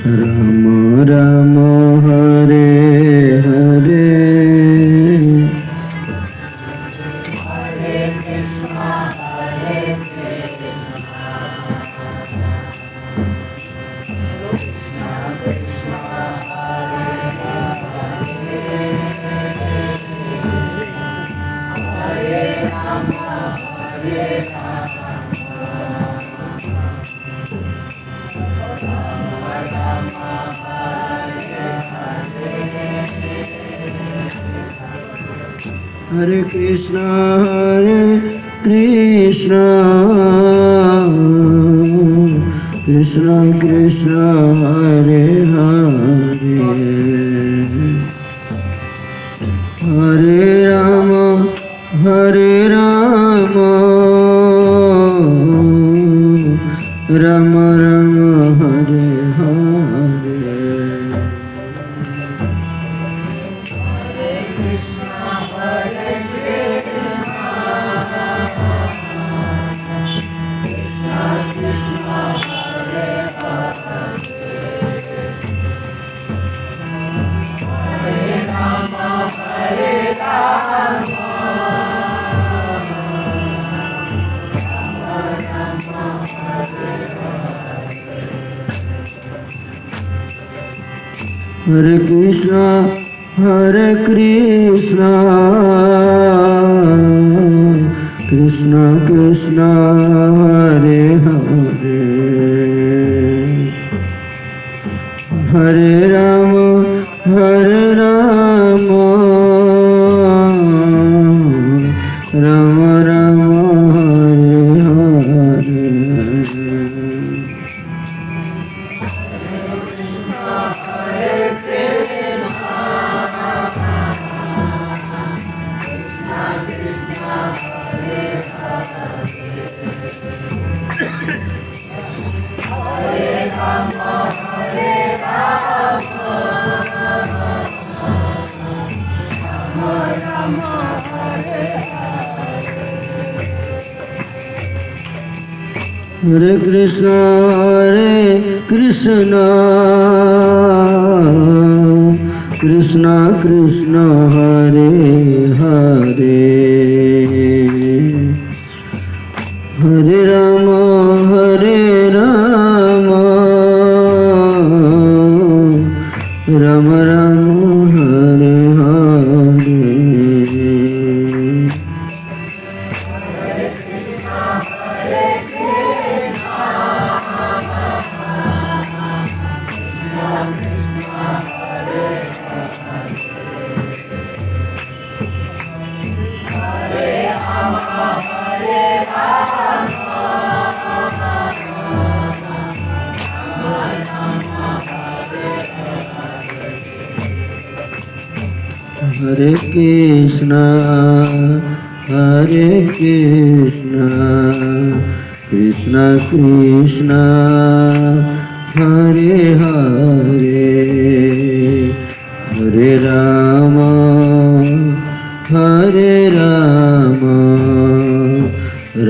राम राम हरे हरे हरे कृष्णा कृष्णा कृष्णा हरे हरे हरे राम राम राम हरे हरे हरे कृष्णा कृष्णा कृष्णा हरे हरे हरे राम राम राम हरे हरे हरे कृष्णा कृष्णा कृष्णा हरे हरे हरे राम राम राम हरे हरे हरे कृष्णा कृष्णा कृष्णा हरे हरे हरे राम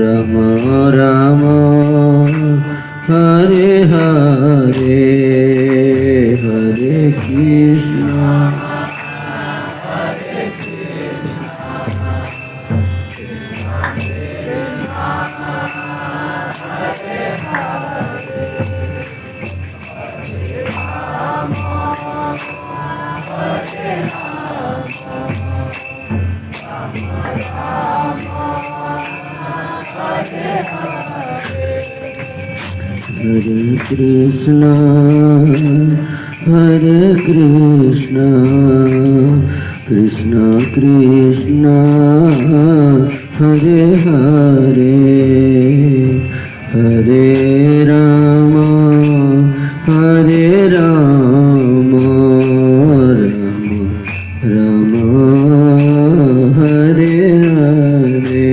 राम राम हरे हरे हरे कृष्णा हरे Krishna Krishna Krishna Hare Hare Hare Ram Ram Hare Hare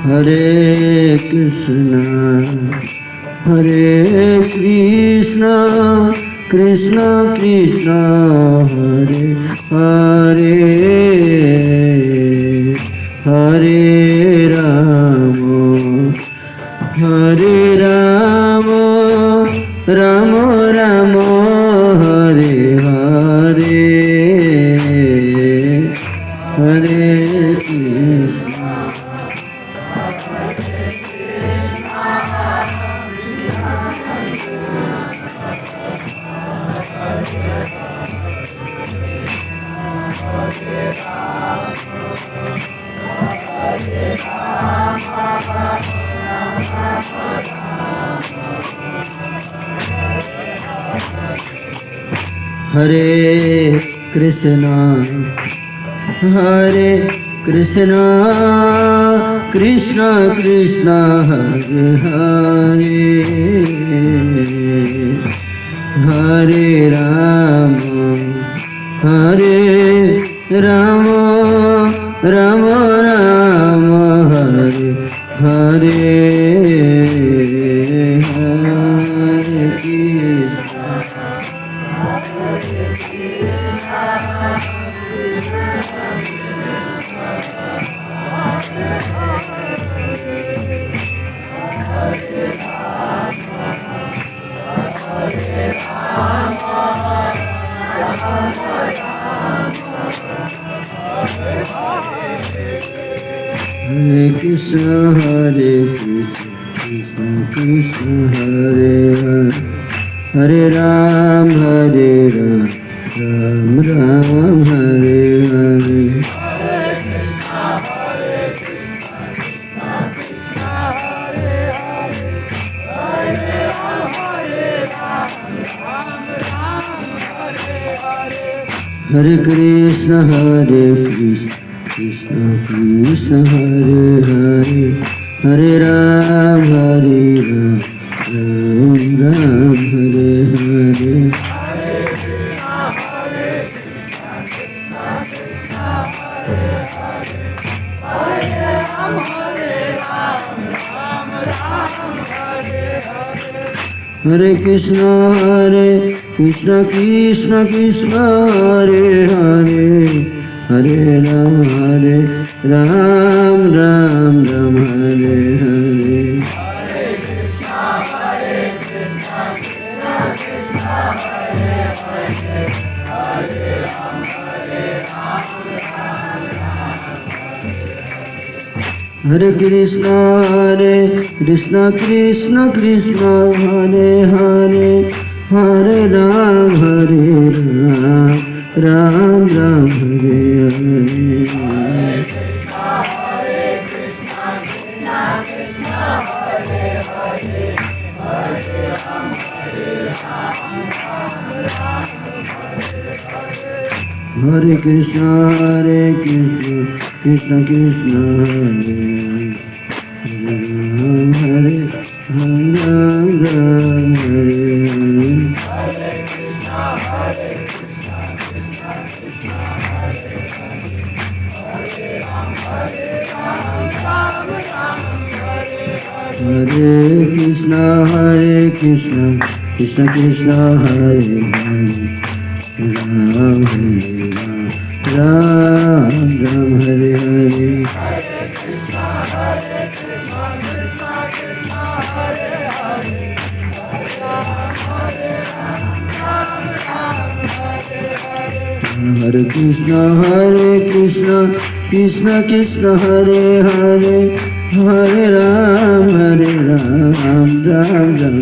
Hare Krishna, Hare Krishna, Krishna Krishna, Hare Hare, Hare Rama, Hare Rama, Rama Rama, Hare Hare, Hare Krishna. Hare Krishna, Hare Krishna, Krishna Krishna, Hare Hare, Hare Rama, Hare Rama, Rama Rama, Hare Hare, Hare Krishna. Hare Krishna, Hare Krishna, Krishna Hare Hare, Hare Ram, Hare Ram, Ram Ram, Hare Hare. Hare Krishna, Hare Krishna, Krishna Krishna, Hare Hare, Hare Ram, Hare Ram, Ram Ram, Hare Hare. Hare Krishna, Hare Krishna, Krishna Krishna, Hare Hare, Hare Ram, Ram Ram, Hare Hare. Hare Krishna, Hare Krishna, Krishna Krishna, Hare Hare, Hare Ram, Ram Ram, Hare Hare. Hare Krishna, Hare Krishna, Krishna Krishna, Hare Ram, Hare Hare. Hare Krishna, Hare Krishna, Krishna Krishna, Hare Hare, Ram Ram, Hare Hare. Hare Krishna, Hare Krishna, Krishna Krishna, Hare Hare, Hare Ram, Ram Ram,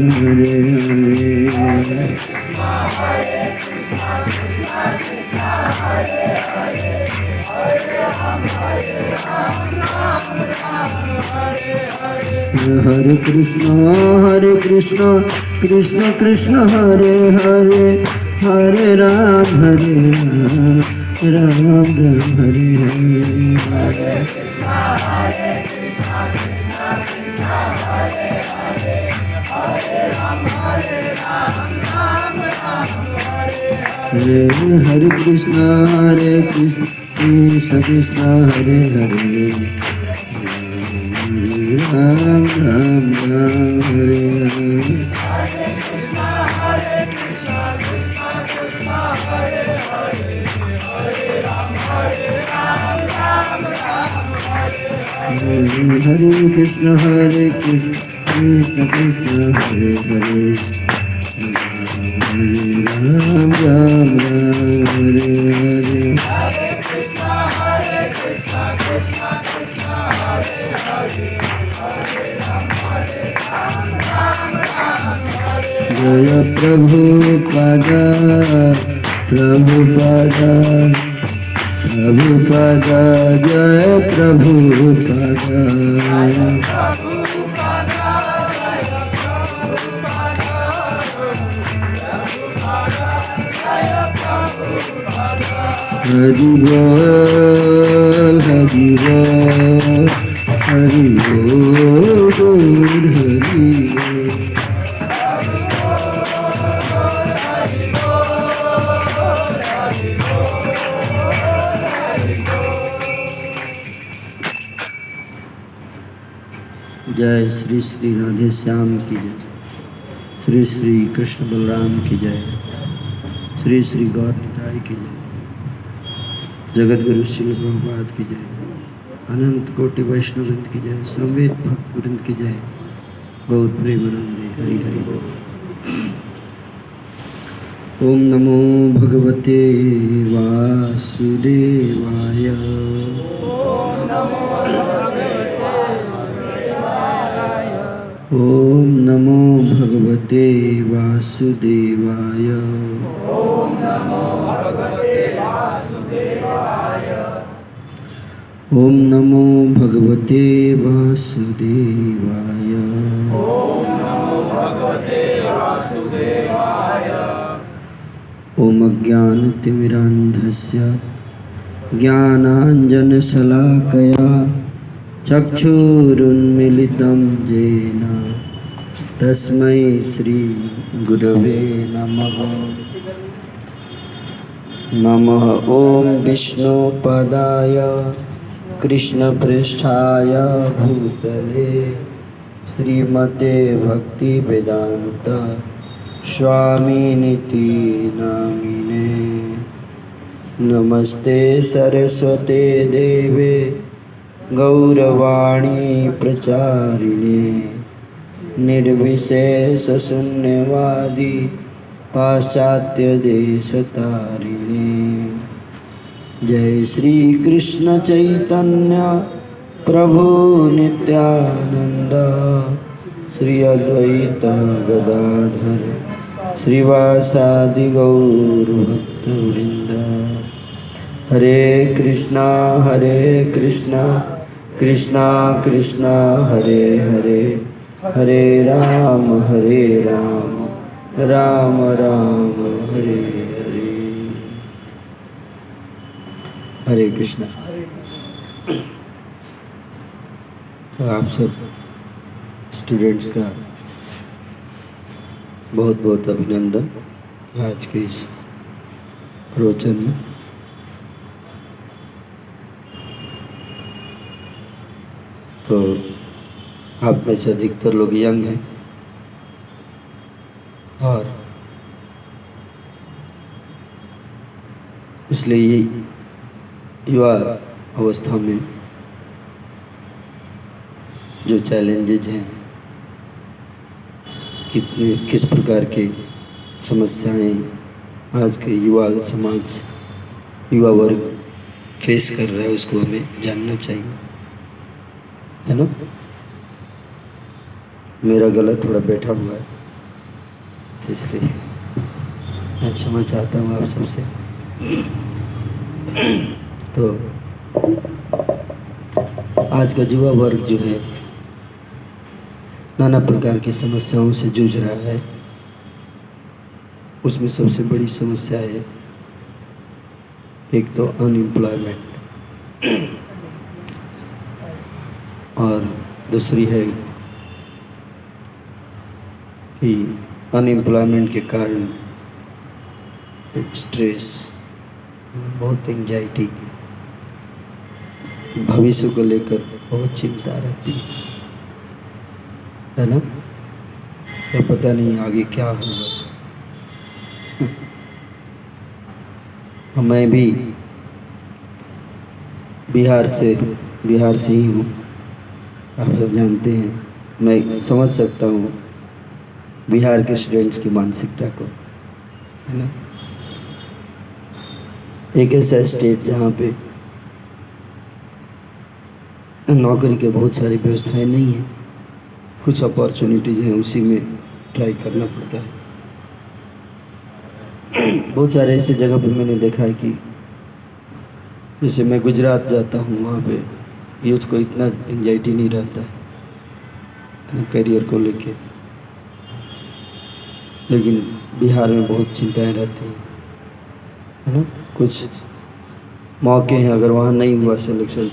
Hare Hare. Hare Krishna, Hare Krishna, Krishna Krishna, Hare Hare, Hare Ram, Ram Ram, Hare Hare. Hare Krishna Krishna Hare Hare Ram Ram Ram Hare Hare Hare Krishna Krishna Krishna Hare Hare Ram Ram Ram Hare Hare Jaya Prabhupada Prabhupada Prabhupada Jaya Prabhupada Hari Bol Hari Bol Hari Bol Hari Bol जय श्री श्री राधे श्याम की जय, श्री श्री कृष्ण बलराम की जय, श्री श्री गौर निताई की जय, जगत गुरु श्री प्रभुपाद की जय, अनंत कोटि वैष्णववृंद की जय, समवेत भक्त वृंद की जय, गौर प्रेमानंदे हरि हरि बोल। ओम नमो भगवते वासुदेवाय। ओम नमो भगवते वासुदेवाय। ओम नमो भगवते वासुदेवाय। ओम नमो भगवते वासुदेवाय। ओम नमो भगवते वासुदेवाय। ओम अज्ञानतिमिरान्धस्य ज्ञानाञ्जनशलाकया चक्षुरुन्मीलितं येन तस्मै श्री गुरवे नमः। नमः ओम विष्णुपदाय कृष्णपृष्ठाय भूतले श्रीमते भक्तिवेदांत स्वामिनिति नामिने। नमस्ते सरस्वते देवे गौरवाणी प्रचारिणे निर्विशेषशून्यवादी पाश्चात्यदेशतारिणे। जय श्री कृष्ण चैतन्य प्रभु नित्यानंद श्री अद्वैत गदाधर श्रीवासादि गौर भक्तवृंद। हरे कृष्णा कृष्णा कृष्णा हरे हरे, हरे राम राम राम हरे हरे। हरे कृष्णा। तो आप सब स्टूडेंट्स का बहुत बहुत अभिनंदन आज के इस प्रवचन में। तो आप में से अधिकतर लोग यंग हैं और इसलिए ये युवा अवस्था में जो चैलेंजेज हैं, किस प्रकार की समस्याएं आज के युवा समाज युवा वर्ग फेस कर रहा है, उसको हमें जानना चाहिए, है ना। मेरा गला थोड़ा बैठा हुआ है तो इसलिए मैं क्षमा चाहता हूँ आप सबसे। तो आज का युवा वर्ग जो है नाना प्रकार की समस्याओं से जूझ रहा है। उसमें सबसे बड़ी समस्या है एक तो अनएम्प्लॉयमेंट और दूसरी है कि अनएम्प्लॉयमेंट के कारण स्ट्रेस, बहुत एंजाइटी, भविष्य को लेकर बहुत चिंता रहती है ना। तो पता नहीं आगे क्या होगा। मैं भी बिहार से ही हूँ, आप सब जानते हैं। मैं समझ सकता हूँ बिहार के स्टूडेंट्स की मानसिकता को, है ना। एक ऐसा स्टेट जहाँ पे नौकरी के बहुत सारी व्यवस्थाएं नहीं है, कुछ अपॉर्चुनिटीज हैं, उसी में ट्राई करना पड़ता है। बहुत सारे ऐसे जगह पे मैंने देखा है कि जैसे मैं गुजरात जाता हूँ, वहाँ पे यूथ को इतना एंजाइटी नहीं रहता है करियर को लेके, लेकिन बिहार में बहुत चिंताएं रहती हैं, है ना। कुछ मौके हैं, अगर वहाँ नहीं हुआ सिलेक्शन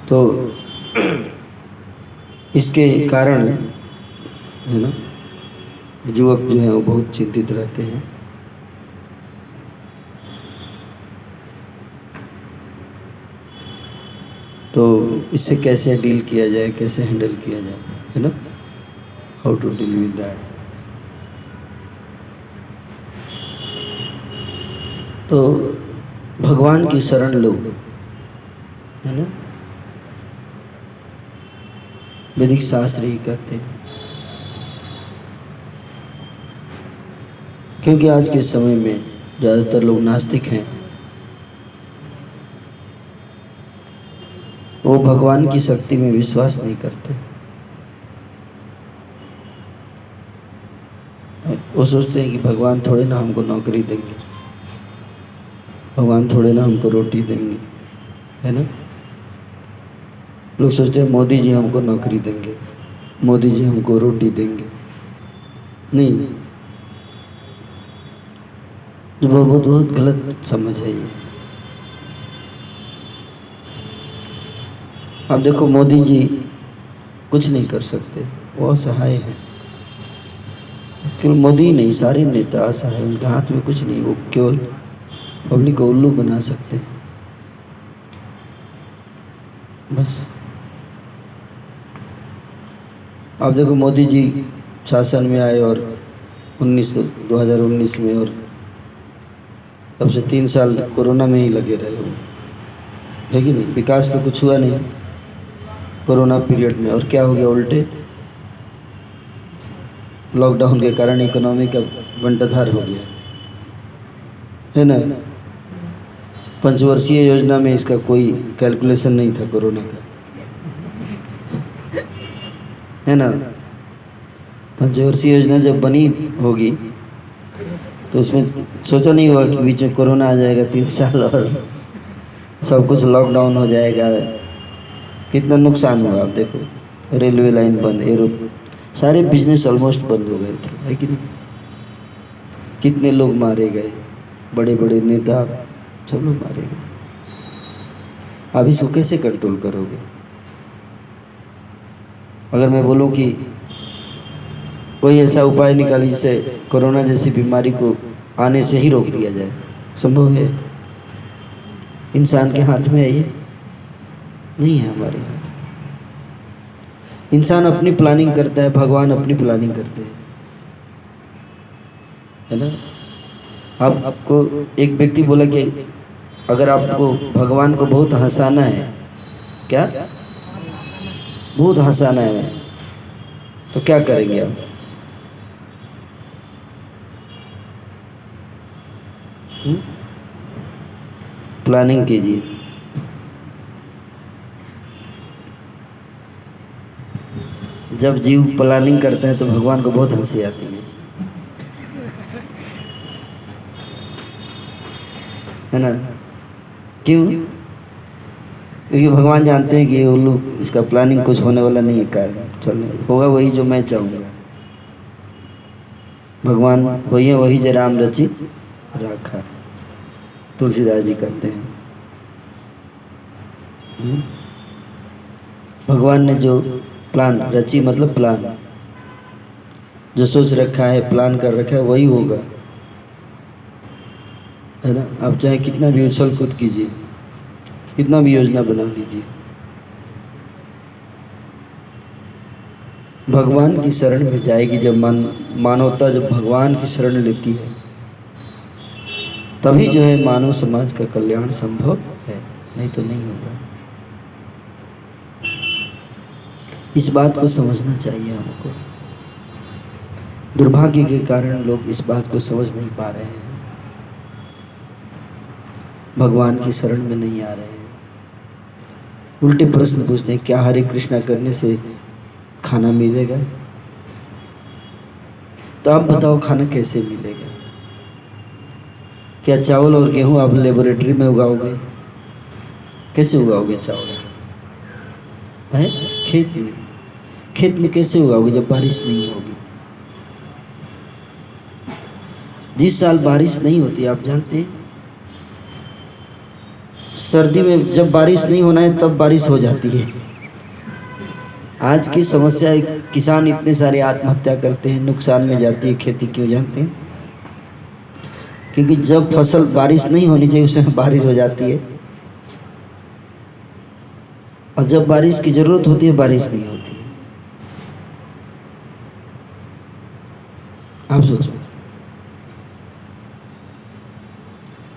तो इसके कारण, है ना, युवक जो है वो बहुत चिंतित रहते हैं। तो इससे कैसे डील किया जाए, कैसे हैंडल किया जाए, है ना, how to deal with that. तो भगवान की शरण लो, है ना, वैदिक शास्त्र ही कहते हैं। क्योंकि आज के समय में ज़्यादातर लोग नास्तिक हैं, वो भगवान की शक्ति में विश्वास नहीं करते। वो सोचते हैं कि भगवान थोड़े ना हमको नौकरी देंगे, भगवान थोड़े ना हमको रोटी देंगे, है ना। लोग सोचते हैं मोदी जी हमको नौकरी देंगे, मोदी जी हमको रोटी देंगे। नहीं, बहुत गलत समझ है ये। अब देखो, मोदी जी कुछ नहीं कर सकते, वो असहाय हैं। केवल मोदी ही नहीं, सारे नेता असहाय, उनके हाथ में कुछ नहीं, वो केवल पब्लिक को उल्लू बना सकते हैं, बस। अब देखो, मोदी जी शासन में आए और 2019 में, और तब से 3 साल कोरोना में ही लगे रहे हो, लेकिन विकास तो कुछ हुआ नहीं कोरोना पीरियड में। और क्या हो गया, उल्टे लॉकडाउन के कारण इकोनॉमी का बंटाधार हो गया, है ना। पंचवर्षीय योजना में इसका कोई कैलकुलेशन नहीं था कोरोना का, है ना। पंचवर्षीय योजना जब बनी होगी तो उसमें सोचा नहीं हुआ कि बीच में कोरोना आ जाएगा, 3 साल और सब कुछ लॉकडाउन हो जाएगा। कितना नुकसान हुआ आप देखो, रेलवे लाइन बंद, सारे बिजनेस ऑलमोस्ट बंद हो गए थे, है कि नहीं। कितने लोग मारे गए, बड़े बड़े नेता सब लोग मारे गए। अब इसको कैसे कंट्रोल करोगे? अगर मैं बोलूं कि कोई ऐसा उपाय निकालिए जिससे कोरोना जैसी बीमारी को आने से ही रोक दिया जाए, संभव है? इंसान के हाथ में है ये? नहीं है हमारे हाथ। इंसान अपनी प्लानिंग करता है, भगवान अपनी प्लानिंग करते हैं, है ना। अब आपको एक व्यक्ति बोला कि अगर आपको भगवान को बहुत हंसाना है, क्या बहुत हंसाना है, तो क्या करेंगे आप? प्लानिंग कीजिए। जब जीव प्लानिंग करता है तो भगवान को बहुत हंसी आती है ना। क्यों? क्योंकि भगवान जानते हैं कि ये उल्लू, इसका प्लानिंग कुछ होने वाला नहीं है, कार्य चलने होगा वही जो मैं चाहूँगा। भगवान वही जो राम रचि राखा, तुलसीदास जी कहते हैं। भगवान ने जो प्लान, रची मतलब प्लान, जो सोच रखा है, प्लान कर रखा है, वही होगा, है ना। आप चाहे कितना भी उछल कूद कीजिए, कितना भी योजना बना लीजिए, भगवान की शरण में जाएगी जब मानवता जब भगवान की शरण लेती है, तभी जो है मानव समाज का कल्याण संभव है, नहीं तो नहीं होगा। इस बात को समझना चाहिए हमको। दुर्भाग्य के कारण लोग इस बात को समझ नहीं पा रहे हैं, भगवान की शरण में नहीं आ रहे हैं। उल्टे प्रश्न पूछते हैं, क्या हरे कृष्णा करने से खाना मिलेगा? तो आप बताओ खाना कैसे मिलेगा? क्या चावल और गेहूं आप लेबोरेटरी में उगाओगे? कैसे उगाओगे चावल? है खेत में। खेत में कैसे उगाओगे जब बारिश नहीं होगी? जिस साल बारिश नहीं होती, आप जानते हैं, सर्दी में जब बारिश नहीं होना है तब बारिश हो जाती है। आज की समस्या है, किसान इतने सारे आत्महत्या करते हैं, नुकसान में जाती है खेती। क्यों जानते हैं? क्योंकि जब फसल बारिश नहीं होनी चाहिए उसमें बारिश हो जाती है, और जब बारिश की जरूरत होती है बारिश नहीं होती है। आप सोचो,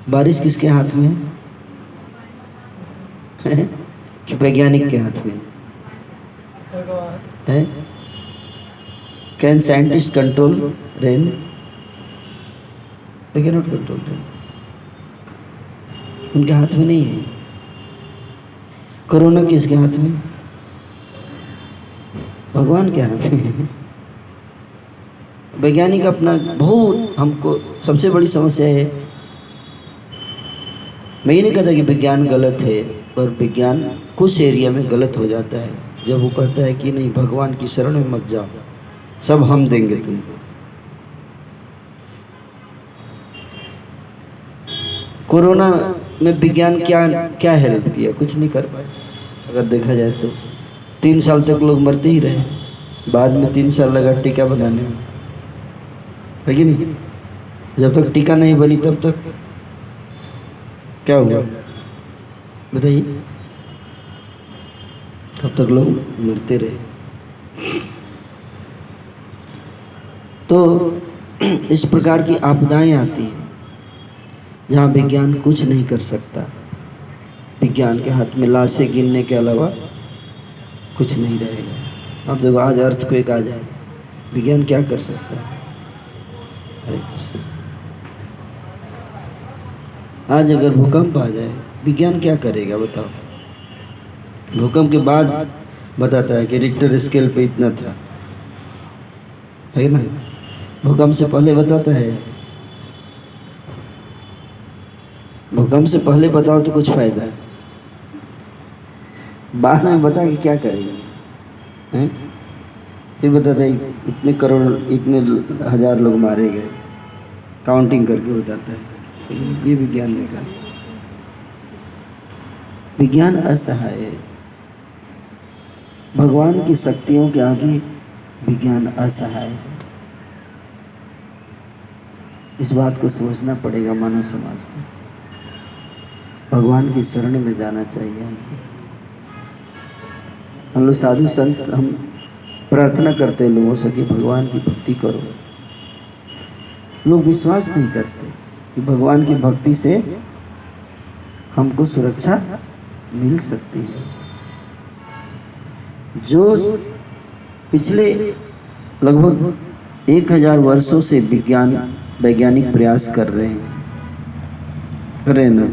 बारिश किसके हाथ में है? कि वैज्ञानिक के हाथ में है? Can scientist control rain? They can not control rain. उनके हाथ में नहीं है। कोरोना किसके हाथ में? भगवान के हाथ में। वैज्ञानिक अपना बहुत, हमको सबसे बड़ी समस्या है, मैं ये नहीं कहता कि विज्ञान गलत है, पर विज्ञान कुछ एरिया में गलत हो जाता है जब वो कहता है कि नहीं, भगवान की शरण में मत जाओ, सब हम देंगे तुमको। कोरोना में विज्ञान क्या हेल्प किया? कुछ नहीं कर पाए। अगर देखा जाए तो 3 साल तक लोग मरते ही रहे, बाद में 3 साल लगा टीका बनाने में, है कि नहीं? जब तक टीका नहीं बनी तब तक क्या हुआ बताइए? तब तक लोग मरते रहे। तो इस प्रकार की आपदाएं आती हैं जहाँ विज्ञान कुछ नहीं कर सकता। विज्ञान के हाथ में लाशें गिनने के अलावा कुछ नहीं रहेगा। अब देखो, आज अर्थक्वेक आ जाए, विज्ञान क्या कर सकता है? आज अगर भूकंप आ जाए, विज्ञान क्या करेगा बताओ? भूकंप के बाद बताता है कि रिक्टर स्केल पे इतना था, है ना? भूकंप से पहले बताता है? भूकंप से पहले बताओ तो कुछ फायदा है, बाद में बता के क्या करेगा? हैं? फिर बताता है इतने करोड़, इतने हजार लोग मारे गए, काउंटिंग करके बताता है। ये विज्ञान ने कहा। विज्ञान असहाय है, भगवान की शक्तियों के आगे विज्ञान असहाय है। इस बात को समझना पड़ेगा मानव समाज को। भगवान की शरण में जाना चाहिए हमको। हम लोग साधु संत, हम प्रार्थना करते हैं लोगों से कि भगवान की भक्ति करो। लोग विश्वास नहीं करते कि भगवान की भक्ति से हमको सुरक्षा मिल सकती है। जो पिछले लगभग 1000 वर्षों से वैज्ञानिक प्रयास कर रहे हैं ना।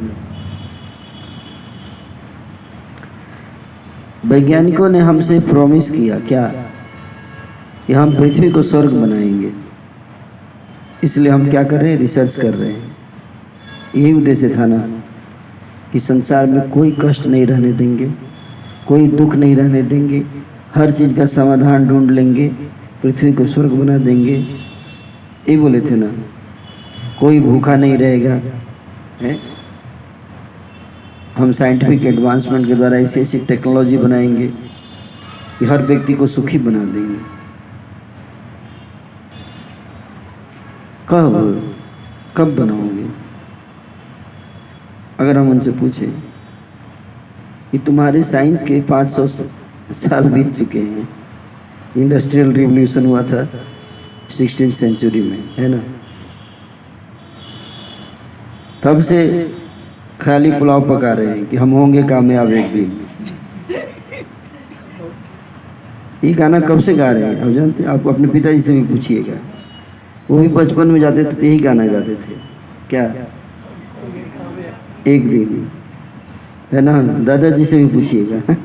वैज्ञानिकों ने हमसे प्रॉमिस किया क्या? कि हम पृथ्वी को स्वर्ग बनाएंगे। इसलिए हम क्या कर रहे हैं? रिसर्च कर रहे हैं। यही उद्देश्य था ना कि संसार में कोई कष्ट नहीं रहने देंगे, कोई दुख नहीं रहने देंगे, हर चीज़ का समाधान ढूंढ लेंगे, पृथ्वी को स्वर्ग बना देंगे। ये बोले थे ना, कोई भूखा नहीं रहेगा, है? हम साइंटिफिक एडवांसमेंट के द्वारा ऐसी ऐसी टेक्नोलॉजी बनाएंगे कि हर व्यक्ति को सुखी बना देंगे। कब कब बनाओगे? अगर हम उनसे पूछें कि तुम्हारे साइंस के 500 साल बीत चुके हैं, इंडस्ट्रियल रिवॉल्यूशन हुआ था 16वीं सेंचुरी में, है ना? तब से खाली पुलाव पका रहे हैं कि हम होंगे कामयाब एक दिन। ये गाना कब से गा रहे हैं आप जानते हैं? आप अपने पिताजी से भी पूछिएगा, वो भी बचपन में जाते थे तो यही गाना गाते थे, क्या एक दिन, है ना? दादाजी से भी पूछिएगा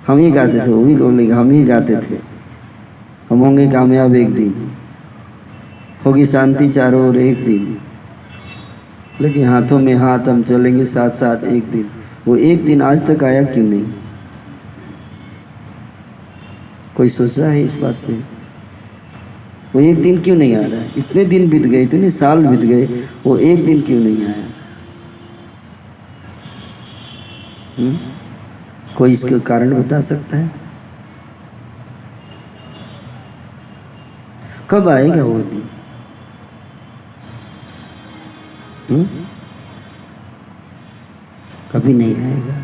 हम ही गाते थे, वो भी बोलेगा हम ही गाते थे, हम होंगे कामयाब एक दिन, होगी शांति चारों ओर एक दिन, लेकिन हाथों में हाथ हम चलेंगे साथ साथ एक दिन। वो एक दिन आज तक आया क्यों नहीं? कोई सोच रहा है इस बात पे? वो एक दिन क्यों नहीं आ रहा है? इतने दिन बीत गए, इतने साल बीत गए, वो एक दिन क्यों नहीं आया? कोई इसके कारण बता सकता है? कब आएगा वो दिन? कभी नहीं आएगा।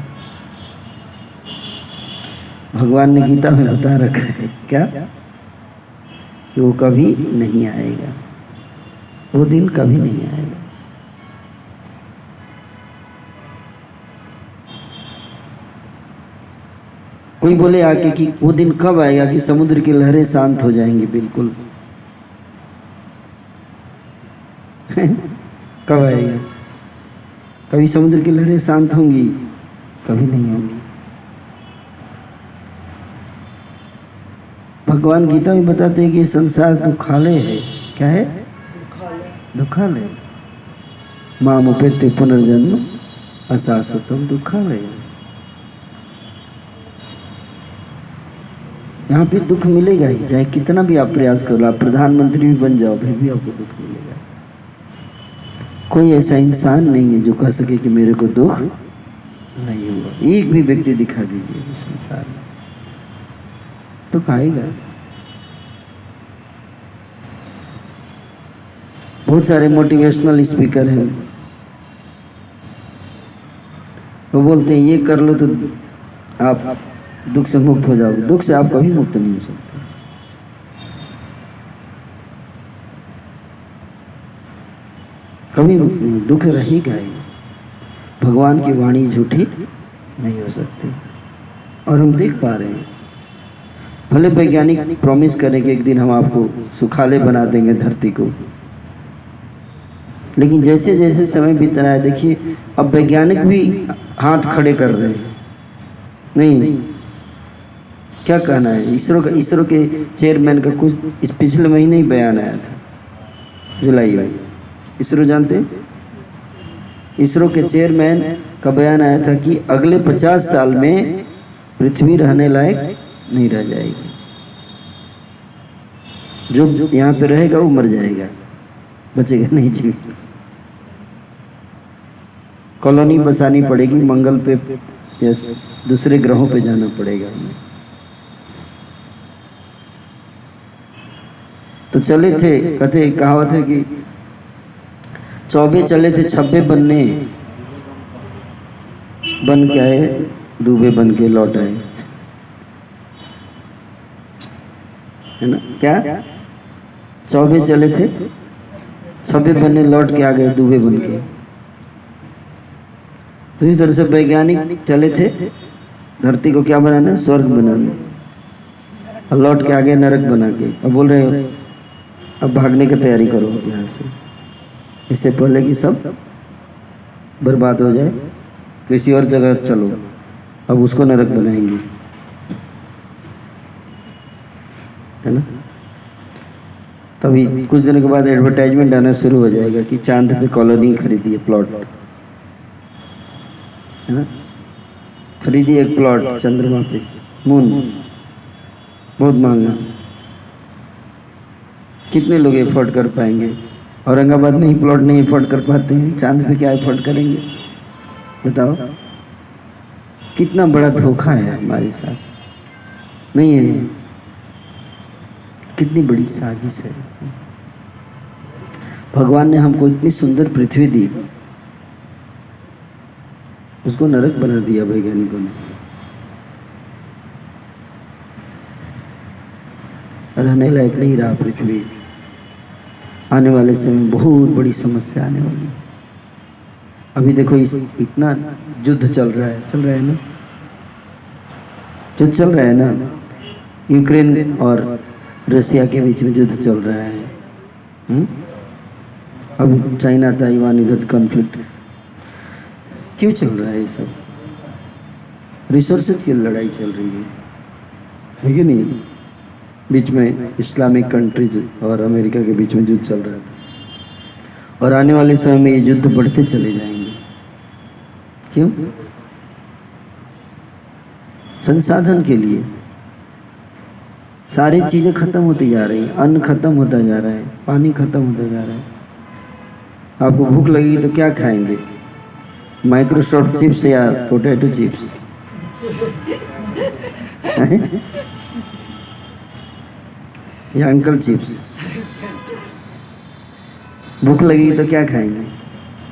भगवान ने गीता में बता रखा है क्या, कि वो कभी नहीं आएगा, वो दिन कभी नहीं आएगा। कोई बोले आके कि वो दिन कब आएगा कि समुद्र की लहरें शांत हो जाएंगी, बिल्कुल कब आएगा? कभी समुद्र की लहरें शांत होंगी? कभी नहीं होंगी। भगवान गीता में बताते हैं कि ये संसार दुखालय है। क्या है? दुखालय। माम उपेत्य पुनर्जन्म अशाश्वतम दुखालय। यहाँ पे दुख मिलेगा ही, चाहे कितना भी आप प्रयास करो, आप प्रधानमंत्री भी बन जाओ, फिर भी आपको दुख मिलेगा। कोई ऐसा इंसान नहीं है जो कह सके कि मेरे को दुख नहीं हुआ। एक भी व्यक्ति दिखा दीजिए इस संसार में, दुख आएगा। बहुत सारे मोटिवेशनल स्पीकर हैं, वो बोलते हैं ये कर लो तो आप दुख से मुक्त हो जाओगे। दुख से आप कभी मुक्त नहीं हो सकते। कभी दुख रहेगा ही। भगवान की वाणी झूठी नहीं हो सकती, और हम देख पा रहे हैं। भले वैज्ञानिक प्रॉमिस करें कि एक दिन हम आपको सुखाले बना देंगे धरती को, लेकिन जैसे जैसे समय बीत रहा है, देखिए अब वैज्ञानिक भी हाथ खड़े कर रहे हैं। नहीं, क्या कहना है? इसरो के चेयरमैन का कुछ इस पिछले महीने ही बयान आया था, जुलाई में। इसरो जानते हैं? इसरो के चेयरमैन का बयान आया था कि अगले 50 साल में पृथ्वी रहने लायक नहीं रह जाएगी। जो यहाँ पे रहेगा वो मर जाएगा, बचेगा नहीं जीवित। कॉलोनी बसानी पड़ेगी, मंगल पे या दूसरे ग्रहों पे जाना पड़ेगा हमें। तो चले थे, कहते कहावत है कि 24 चले थे 26 बनने, बन के आए दूबे बन के लौट आए, है ना? क्या 24 चले थे 26 बनने, लौट के आ गए दूबे बन के। तो इस तरह से वैज्ञानिक चले थे धरती को क्या बनाना, स्वर्ग बनाना, और लौट के आ गए नरक बना के। अब बोल रहे हो अब भागने की तैयारी करो यहाँ से, इससे पहले कि सब बर्बाद हो जाए, किसी और जगह चलो, अब उसको नरक बनाएंगे, है ना? तभी कुछ दिनों के बाद एडवर्टाइजमेंट आना शुरू हो जाएगा कि चांद पे कॉलोनी खरीदिए, प्लॉट, है ना? खरीदिए एक प्लॉट चंद्रमा पे, मून, बहुत महंगा, कितने लोग एफोर्ड कर पाएंगे? औरंगाबाद में ही प्लॉट नहीं एफोर्ड कर पाते हैं, चांद पे क्या एफोर्ड करेंगे? बताओ, कितना बड़ा धोखा है हमारे साथ, नहीं है? कितनी बड़ी साजिश है। भगवान ने हमको इतनी सुंदर पृथ्वी दी, उसको नरक बना दिया वैज्ञानिकों ने। रहने लायक नहीं रहा पृथ्वी। आने वाले समय में बहुत बड़ी समस्या आने वाली। अभी देखो इतना युद्ध चल रहा है ना, युद्ध चल रहा है ना, यूक्रेन और रसिया के बीच में युद्ध चल रहा है। अब चाइना ताइवान इधर कॉन्फ्लिक्ट क्यों चल रहा है? ये सब रिसोर्सेज की लड़ाई चल रही है कि नहीं? बीच में इस्लामिक कंट्रीज और अमेरिका के बीच में युद्ध चल रहा था, और आने वाले समय में ये युद्ध बढ़ते चले जाएंगे। क्यों? संसाधन के लिए सारी चीजें खत्म होती जा रही हैं। अन्न खत्म होता जा रहा है, पानी खत्म होता जा रहा है। आपको भूख लगेगी तो क्या खाएंगे? माइक्रोसॉफ्ट चिप्स या पोटैटो चिप्स? या अंकल चिप्स? भूख लगेगी तो क्या खाएंगे?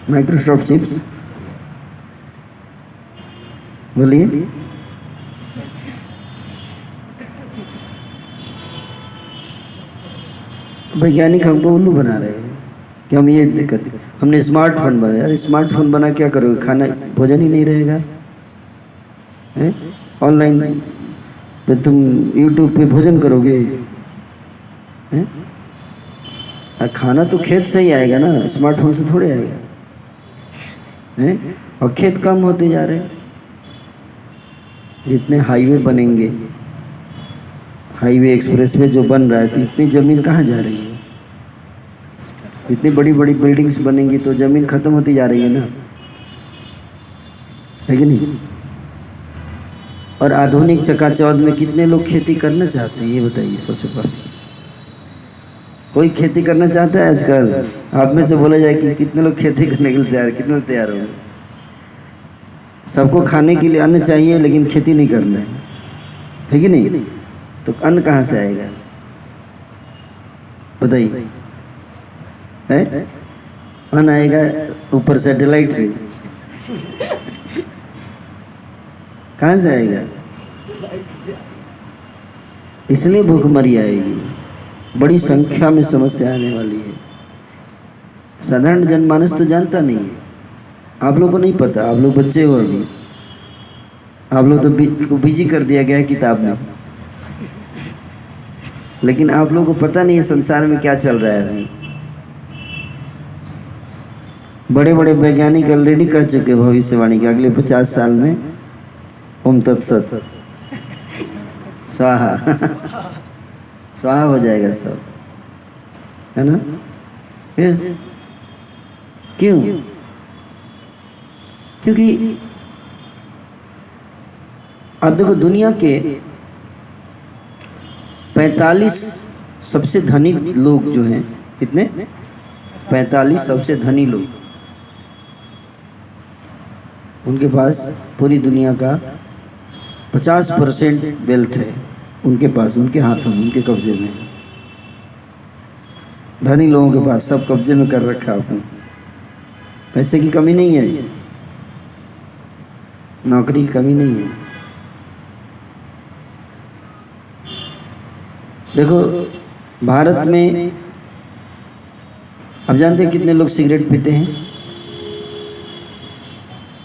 Microsoft chips? बोलिए। वैज्ञानिक हमको उल्लू बना रहे हैं कि हम ये दिक्कत, हमने स्मार्टफोन बनाया। यार स्मार्टफोन बना क्या करोगे? खाना भोजन ही नहीं रहेगा। ऑनलाइन पे तुम यूट्यूब पे भोजन करोगे? खाना तो खेत से ही आएगा ना, स्मार्टफोन से थोड़े आएगा। और खेत कम होते जा रहे हैं। जितने हाईवे बनेंगे, हाईवे एक्सप्रेसवे जो बन रहा है, तो इतनी ज़मीन कहाँ जा रही है? इतनी बड़ी बड़ी बिल्डिंग्स बनेंगी तो ज़मीन खत्म होती जा रही है ना, है कि नहीं? और आधुनिक चकाचौंध में कितने लोग खेती करना चाहते हैं, ये बताइए सबसे पहले। कोई खेती करना चाहता है आजकल? आप में से बोला जाए कि कितने लोग खेती करने के लिए तैयार, कितने लोग तैयार होंगे? सबको खाने के लिए अन्न चाहिए, लेकिन खेती नहीं करना है कि नहीं? तो अन्न कहाँ से आएगा बताइए? अन्न आएगा ऊपर सैटेलाइट से। कहाँ से आएगा? इसलिए भूखमरी आएगी, बड़ी संख्या में समस्या आने वाली है। साधारण जनमानस तो जानता नहीं है। आप लोग को नहीं पता, आप लोग बच्चे हो अभी, आप लोग तो बिजी कर दिया गया है किताब में, लेकिन आप लोगों को पता नहीं है संसार में क्या चल रहा है अभी। बड़े बड़े वैज्ञानिक ऑलरेडी कह चुके भविष्यवाणी के अगले 50 साल में ओम तत्सत स्वाहा स्वाहा हो जाएगा सब, है ना? यस। क्यों? क्योंकि आप देखो दुनिया के 45 सबसे धनी लोग जो हैं, कितने? 45 सबसे धनी लोग, उनके पास पूरी दुनिया का 50% वेल्थ है उनके पास, उनके हाथों में, उनके कब्जे में। धनी लोगों के पास सब कब्जे में कर रखा है आपने। पैसे की कमी नहीं है, नौकरी की कमी नहीं है। देखो भारत में आप जानते हैं कितने लोग सिगरेट पीते हैं?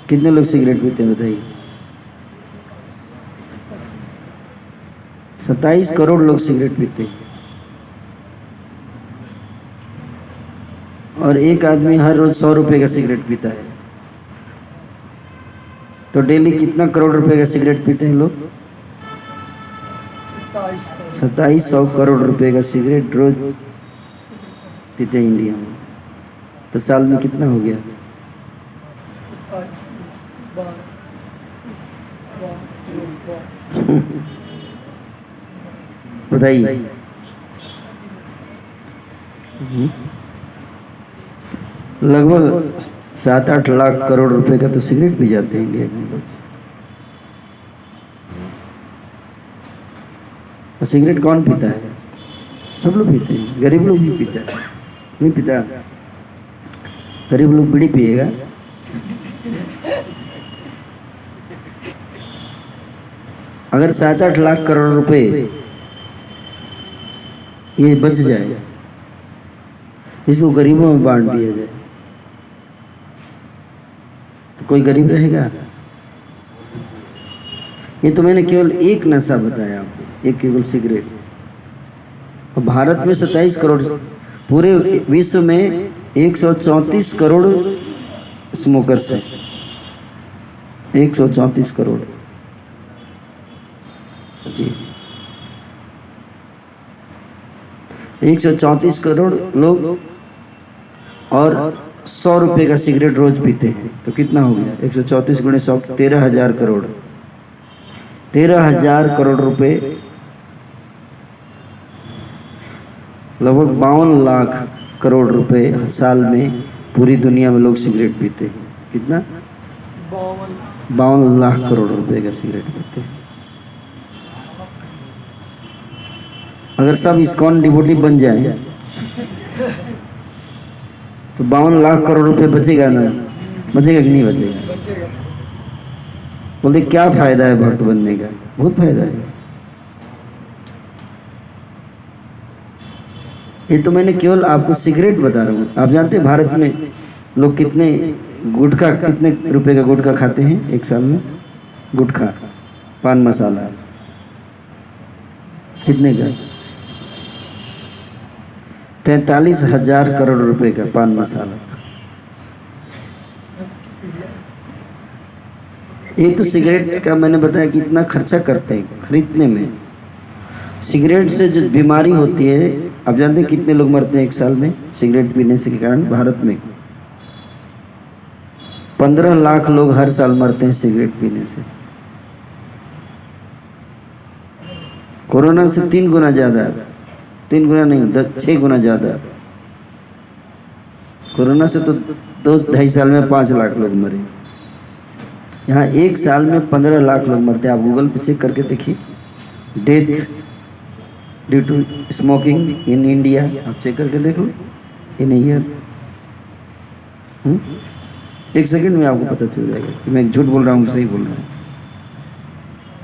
कितने लोग सिगरेट पीते हैं बताइए? 27 करोड़ लोग सिगरेट पीते हैं। और एक आदमी हर रोज 100 रुपए का सिगरेट पीता है, तो डेली कितना करोड़ रुपए का सिगरेट पीते हैं लोग? 2700 करोड़ रुपए का सिगरेट रोज पीते हैं इंडिया में। तो साल में कितना हो गया? बताइए। लगभग 7-8 लाख करोड़ रुपए का तो सिगरेट पी जाते हैं इंडिया में लोग। और सिगरेट कौन पीता है? सब लोग पीते हैं, गरीब लोग भी पीता है, नहीं पीता? गरीब लोग बीड़ी पिएगा। अगर 7-8 लाख करोड़ रुपए ये बच जाए, इसको गरीबों में बांट दिया जाए, तो कोई गरीब रहेगा? ये तो मैंने केवल एक नशा बताया आपको, एक केवल सिगरेट। और भारत में 27 करोड़, पूरे विश्व में 134 करोड़ स्मोकर्स हैं। 134 करोड़ जी, 134 करोड़ लोग, और 100 रुपए का सिगरेट रोज पीते हैं, तो कितना हो गया? 134 गुणे 100, 13,000 करोड़। 13,000 करोड़ रुपए, लगभग 52 लाख करोड़ रुपए साल में पूरी दुनिया में लोग सिगरेट पीते हैं। कितना? 52 लाख करोड़ रुपए का सिगरेट पीते हैं। अगर सब इस्कॉन डिवोटी बन जाए तो 52 लाख करोड़ रुपए बचेगा ना? बचेगा कि नहीं बचेगा? बोलते क्या फायदा है भक्त बनने का? बहुत फायदा है। ये तो मैंने केवल आपको सिगरेट बता रहा हूँ। आप जानते हैं भारत में लोग कितने गुटखा, कितने रुपए का गुटखा खाते हैं एक साल में? गुटखा, पान मसाला, कितने का? 43,000 करोड़ रुपए का पान मसाला। एक तो सिगरेट का मैंने बताया कि इतना खर्चा करते हैं खरीदने में। सिगरेट से जो बीमारी होती है, आप जानते हैं कितने लोग मरते हैं एक साल में सिगरेट पीने से के कारण? भारत में 15 लाख लोग हर साल मरते हैं सिगरेट पीने से। कोरोना से 3 गुना ज्यादा, 3 गुना नहीं, 6 गुना ज्यादा। कोरोना से तो 2-2.5 साल में 5 लाख लोग मरे। यहाँ एक साल में 15 लाख लोग मरते हैं। आप गूगल पे चेक करके देखिए, death due to smoking in India, आप चेक करके देख लो इन ईयर। एक सेकंड में आपको पता चल जाएगा कि मैं झूठ बोल रहा हूँ सही बोल रहा हूँ।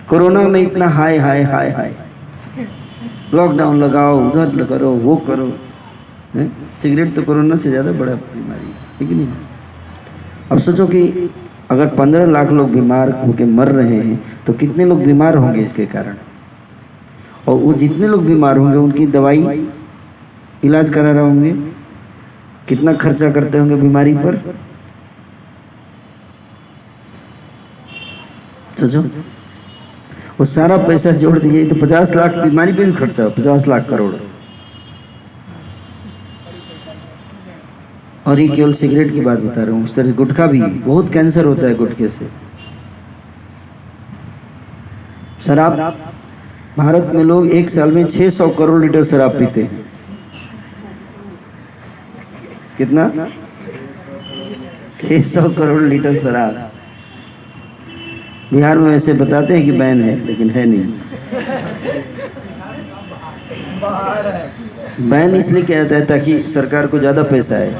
कोरोना में इतना हाय हाय हाय हाय, लॉकडाउन लगाओ, उधर करो, वो करो। सिगरेट तो कोरोना से ज़्यादा बड़ा बीमारी है कि नहीं? अब सोचो कि अगर 15 लाख लोग बीमार होकर मर रहे हैं तो कितने लोग बीमार होंगे इसके कारण? और वो जितने लोग बीमार होंगे उनकी दवाई इलाज करा रहे होंगे, कितना खर्चा करते होंगे बीमारी पर? सोचो, वो सारा पैसा जोड़ दीजिए तो 50 लाख बीमारी पे भी खर्चा हो, 50 लाख करोड़। और ये केवल सिगरेट की बात बता रहा हूँ, उस तरह गुटखा भी, बहुत कैंसर होता है गुटखे से। शराब, भारत में लोग एक साल में 600 करोड़ लीटर शराब पीते हैं। कितना? 600 करोड़ लीटर शराब। बिहार में वैसे बताते हैं कि बैन है, लेकिन है नहीं। बैन इसलिए किया जाता है ताकि सरकार को ज़्यादा पैसा आए,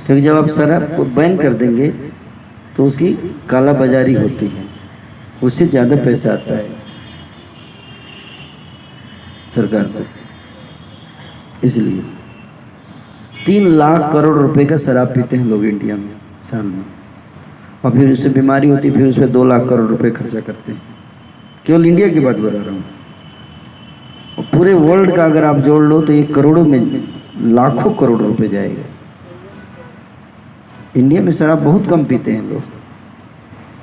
क्योंकि जब आप शराब को बैन कर देंगे तो उसकी काला बाजारी होती है, उससे ज़्यादा पैसा आता है सरकार को। इसलिए 3 लाख करोड़ रुपए का शराब पीते हैं लोग इंडिया में साल में, और फिर उससे बीमारी होती है, फिर उस पर 2 लाख करोड़ रुपए खर्चा करते हैं। केवल इंडिया की बात बता रहा हूँ। और पूरे वर्ल्ड का अगर आप जोड़ लो तो ये करोड़ों में, लाखों करोड़ रुपए जाएगा। इंडिया में शराब बहुत कम पीते हैं लोग।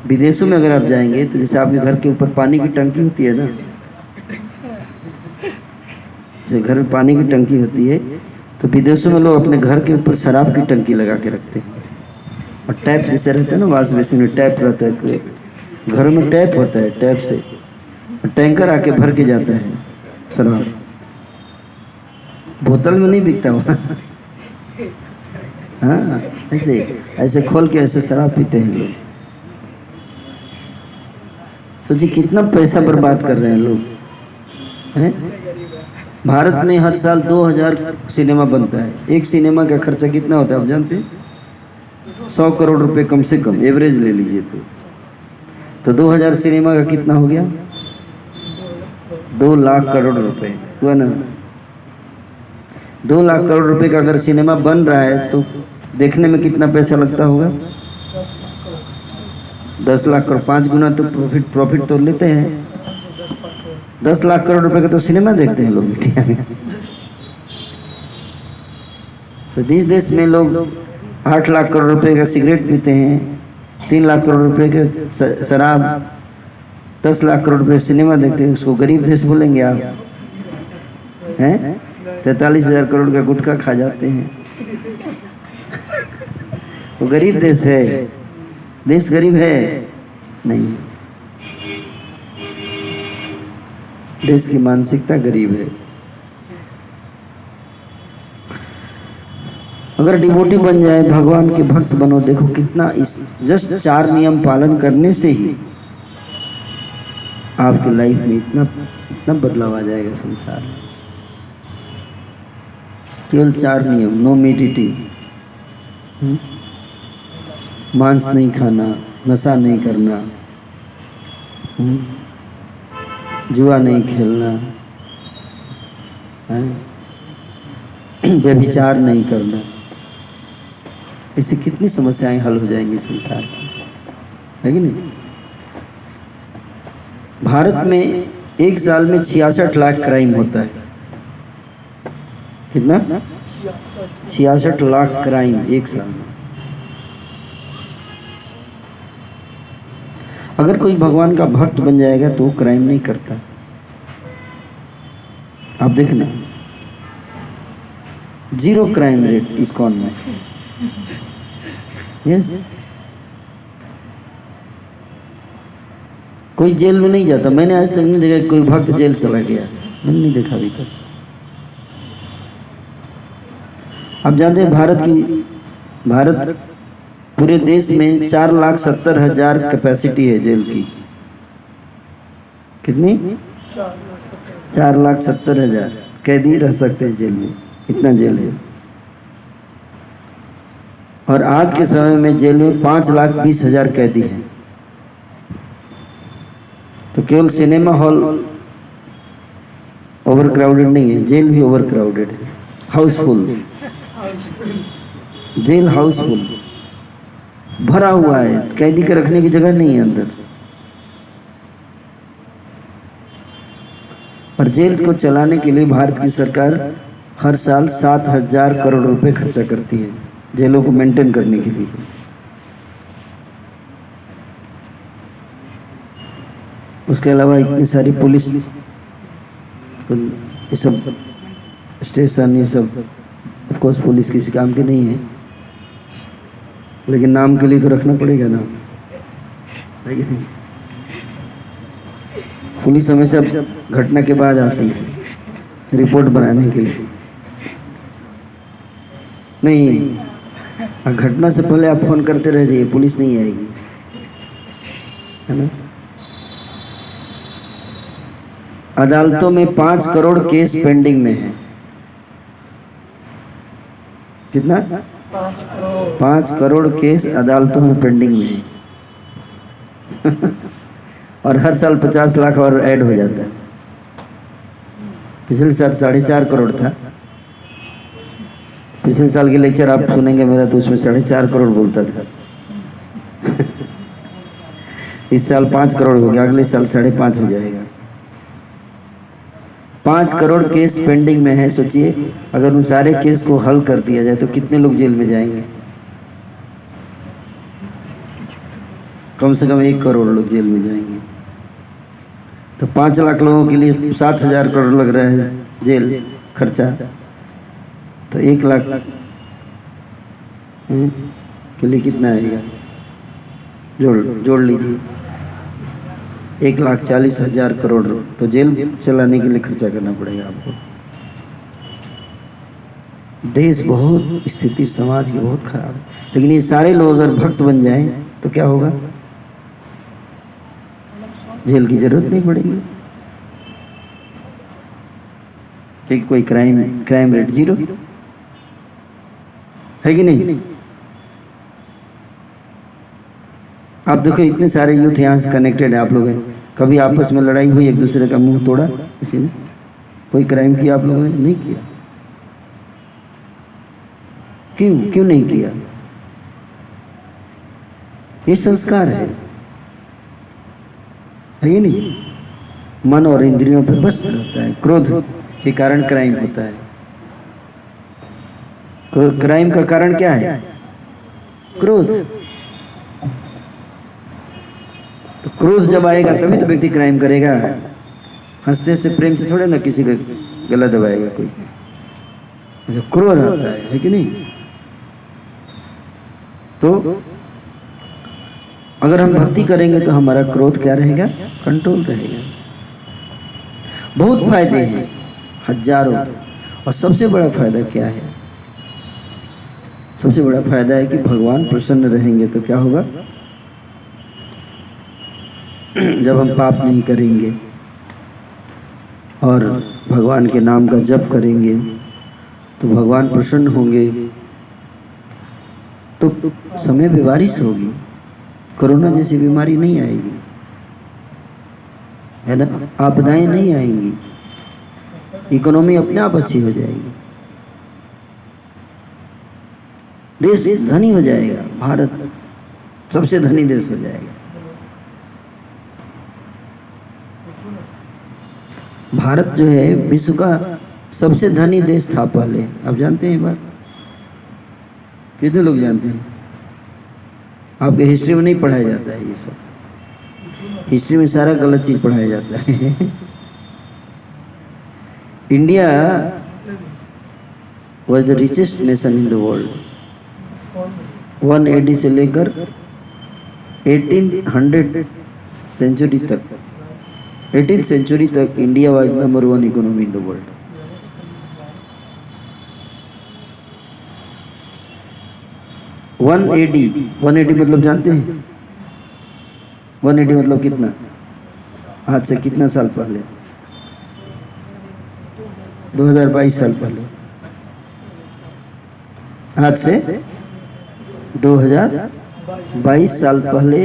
विदेशों में अगर आप जाएंगे तो जैसे आपके घर के ऊपर पानी की टंकी होती है ना, जैसे घर में पानी की टंकी होती है, तो विदेशों में लोग अपने घर के ऊपर शराब की टंकी लगा के रखते हैं। और टैप जैसे रहता है ना, वाश बेसिन में टैप रहता है, घरों में टैप होता है, टैप से टैंकर आके भर के जाता है शराब। बोतल में नहीं बिकता हुआ। हाँ, ऐसे ऐसे खोल के ऐसे शराब पीते हैं लोग। सोचिए कितना पैसा बर्बाद कर रहे हैं लोग, हैं? भारत में हर साल 2000 सिनेमा बनता है। एक सिनेमा का खर्चा कितना होता है आप जानते हैं? 100 करोड़ रुपए कम से कम, एवरेज ले लीजिए तो 2000 सिनेमा का कितना हो गया? 2 लाख करोड़ रुपए हुआ ना। 2 लाख करोड़ रुपए का अगर सिनेमा बन रहा है तो देखने में कितना पैसा लगता होगा? 10 लाख करोड़। 5 गुना तो प्रॉफिट तो लेते हैं। 10 लाख करोड़ रुपए का तो सिनेमा देखते हैं लोग इंडिया में। तो जिस देश में लोग 8 लाख करोड़ रुपए का सिगरेट पीते हैं, 3 लाख करोड़ रुपए के शराब, 10 लाख करोड़ रुपए सिनेमा देखते हैं, उसको गरीब देश बोलेंगे आप? हैं? 43,000 करोड़ का गुटखा खा जाते हैं। वो गरीब देश है? देश गरीब है? नहीं, देश की मानसिकता गरीब है। अगर डिवोटी बन जाए, भगवान के भक्त बनो, देखो कितना इस जस्ट 4 नियम पालन करने से ही आपकी लाइफ में इतना बदलाव आ जाएगा संसार में। केवल 4 नियम। नो मीट ईटिंग, मांस नहीं खाना, नशा नहीं करना, जुआ नहीं खेलना, व्यभिचार नहीं करना। इससे कितनी समस्याएं हल हो जाएंगी संसार की, है कि नहीं? भारत में एक साल में 66 लाख क्राइम होता है। कितना? 66 लाख क्राइम एक साल में। अगर कोई भगवान का भक्त बन जाएगा तो वो क्राइम नहीं करता। आप देखना, 0 क्राइम रेट इस्कॉन में। यस, कोई जेल में नहीं जाता। मैंने आज तक नहीं देखा कोई भक्त जेल चला गया, मैंने नहीं देखा अभी तक। आप जानते हैं भारत पूरे देश में 4,70,000 कैपेसिटी है जेल की। कितनी? 4,70,000 कैदी रह सकते हैं जेल में, इतना जेल है। और आज के समय में जेल में 5,20,000 कैदी हैं। तो केवल सिनेमा हॉल ओवर क्राउडेड नहीं है, जेल भी ओवर क्राउडेड है, हाउसफुल। जेल हाउसफुल भरा हुआ है, कैदी के रखने की जगह नहीं है अंदर। और जेल को चलाने के लिए भारत की सरकार हर साल 7,000 करोड़ रुपए खर्चा करती है जेलों को मेंटेन करने के लिए। उसके अलावा इतनी सारी पुलिस, ये सब स्टेशन, ये सब ऑफ कोर्स पुलिस किसी काम के नहीं है, लेकिन नाम के लिए तो रखना पड़ेगा ना, है कि नहीं? पुलिस हमेशा घटना के बाद आती है रिपोर्ट बनाने के लिए। नहीं, घटना से पहले आप फोन करते रह जाइए, पुलिस नहीं आएगी, है ना? अदालतों में 5 करोड़ केस पेंडिंग में है। कितना? 5 करोड़ केस अदालतों में पेंडिंग में है। और हर साल 50 लाख और ऐड हो जाता है। पिछले साल 4.5 करोड़ था। पिछले साल के लेक्चर आप सुनेंगे मेरा, तो उसमें 4.5 करोड़ बोलता था। इस साल 5 करोड़ हो गया, अगले साल 5.5 हो जाएगा। 5 करोड़ केस पेंडिंग में है। सोचिए अगर उन सारे केस को हल कर दिया जाए तो कितने लोग जेल में जाएंगे? कम से कम 1 करोड़ लोग जेल में जाएंगे। तो 5 लाख लोगों के लिए 7,000 करोड़ लग रहा है जेल खर्चा। तो 1 लाख के लिए कितना आएगा? जोड़ लीजिए, 1,40,000 करोड़। तो जेल चलाने के लिए खर्चा करना पड़ेगा आपको। देश बहुत, स्थिति समाज की बहुत खराब है। लेकिन ये सारे लोग अगर भक्त बन जाएं तो क्या होगा? जेल की जरूरत नहीं पड़ेगी। कि कोई क्राइम रेट जीरो है कि नहीं? आप देखो इतने सारे यूथ यहाँ से कनेक्टेड है, आप लोग हैं, कभी आपस में लड़ाई हुई, एक दूसरे का मुंह तोड़ा किसी ने? कोई क्राइम किया आप लोगों ने? नहीं किया। क्यों नहीं किया? ये संस्कार है ये नहीं? मन और इंद्रियों पे बस रहता है। क्रोध के कारण क्राइम होता है। क्राइम का कारण क्या है? क्रोध। तो क्रोध जब आएगा तभी तो व्यक्ति क्राइम करेगा। हंसते हंसते प्रेम से थोड़े ना किसी का गला दबाएगा कोई। जब क्रोध आता है कि नहीं? तो अगर हम भक्ति करेंगे तो हमारा क्रोध क्या रहेगा? कंट्रोल रहेगा। बहुत फायदे हैं, हजारों। और सबसे बड़ा फायदा क्या है? सबसे बड़ा फायदा है कि भगवान प्रसन्न रहेंगे तो क्या होगा? जब हम पाप नहीं करेंगे और भगवान के नाम का जप करेंगे तो भगवान प्रसन्न होंगे। तो समय पे बारिश होगी, कोरोना जैसी बीमारी नहीं आएगी, है ना? आपदाएं नहीं आएंगी, इकोनॉमी अपने आप अच्छी हो जाएगी, देश धनी हो जाएगा, भारत सबसे धनी देश हो जाएगा। भारत जो है विश्व का सबसे धनी देश था पहले। आप जानते हैं ये बात? कितने लोग जानते हैं? आपके हिस्ट्री में नहीं पढ़ाया जाता है ये सब। हिस्ट्री में सारा गलत चीज पढ़ाया जाता है। India was the richest nation in the world. 180 से लेकर 1800 सेंचुरी तक, 18th सेंचुरी तक India was number 1 economy in the world. One eighty मतलब जानते हैं? 180 मतलब कितना? आज से कितना साल पहले? 2022 साल पहले। आज से 2022 साल पहले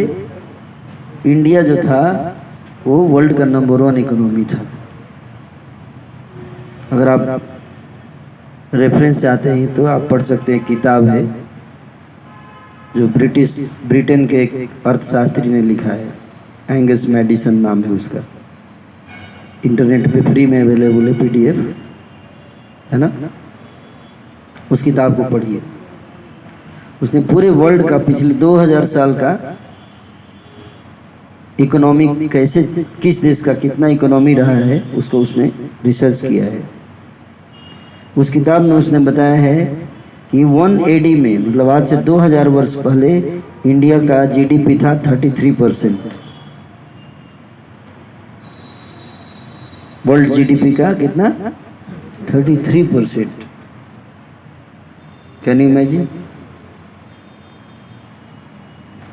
इंडिया जो था वो वर्ल्ड का नंबर 1 इकोनॉमी था। अगर आप रेफरेंस चाहते हैं तो आप पढ़ सकते हैं, किताब है जो ब्रिटेन के एक अर्थशास्त्री ने लिखा है, एंगस मैडिसन नाम है उसका। इंटरनेट पे फ्री में अवेलेबल है, PDF है ना? उस किताब को पढ़िए। उसने पूरे वर्ल्ड का पिछले 2000 साल का इकोनॉमी कैसे, किस देश का कितना इकोनॉमी रहा है, उसको उसने रिसर्च किया है। उस किताब में उसने बताया है कि 180 में, मतलब आज से 2000 वर्ष पहले, इंडिया का GDP था 33%। वर्ल्ड GDP का कितना? 33%। Can you imagine?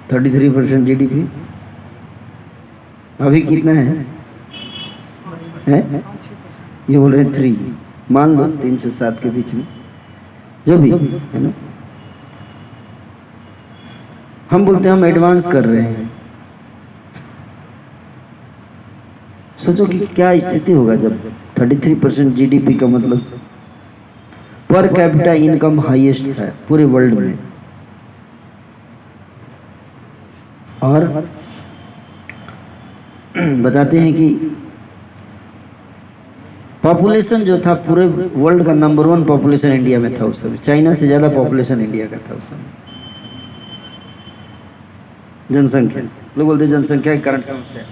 33% GDP। अभी कितना है? ये बोल रहे हैं 3, मान लो 3 से 7 के बीच में, जो भी है ना। हम बोलते हैं हम एडवांस कर रहे हैं। सोचो कि क्या स्थिति होगा जब 33% GDP का मतलब पर कैपिटा इनकम हाईएस्ट था पूरे वर्ल्ड में। और बताते हैं कि पॉपुलेशन जो था पूरे वर्ल्ड का नंबर 1 पॉपुलेशन इंडिया में था उस समय। चाइना से ज्यादा पॉपुलेशन इंडिया का था उस समय। जनसंख्या, लोग बोलते जनसंख्या की करंट समस्या।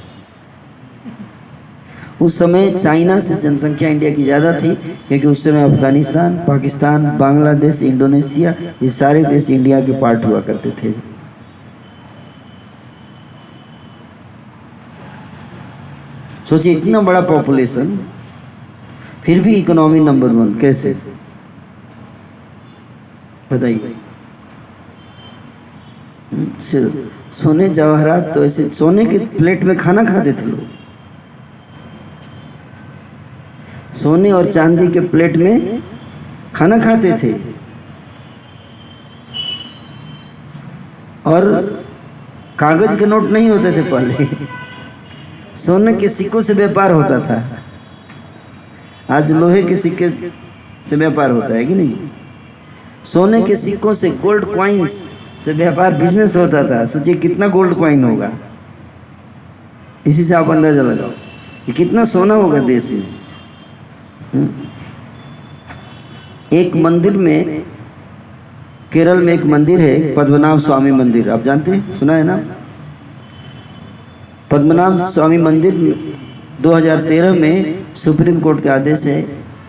उस समय चाइना से जनसंख्या इंडिया की ज्यादा थी, क्योंकि उस समय अफगानिस्तान, पाकिस्तान, बांग्लादेश, इंडोनेशिया, ये सारे देश इंडिया के पार्ट हुआ करते थे। सोचिए इतना बड़ा पॉपुलेशन, फिर भी इकोनॉमी नंबर 1 कैसे? बताइए। सोने जवाहरात तो ऐसे सोने के प्लेट में खाना खाते थे लोग। सोने और चांदी के प्लेट में खाना खाते थे और कागज के नोट नहीं होते थे पहले, सोने के सिक्कों से व्यापार होता था। आज लोहे के सिक्के से व्यापार होता है कि नहीं? सोने के सिक्कों से, गोल्ड कॉइन्स से व्यापार, बिजनेस होता था। सोचिए कितना गोल्ड कॉइन होगा, इसी से आप अंदाजा लगाओ कि कितना सोना होगा देश में। एक मंदिर में, केरल में एक मंदिर है पद्मनाभ स्वामी मंदिर, आप जानते हैं, सुना है ना? पद्मनाभ स्वामी मंदिर 2013 में सुप्रीम कोर्ट के आदेश से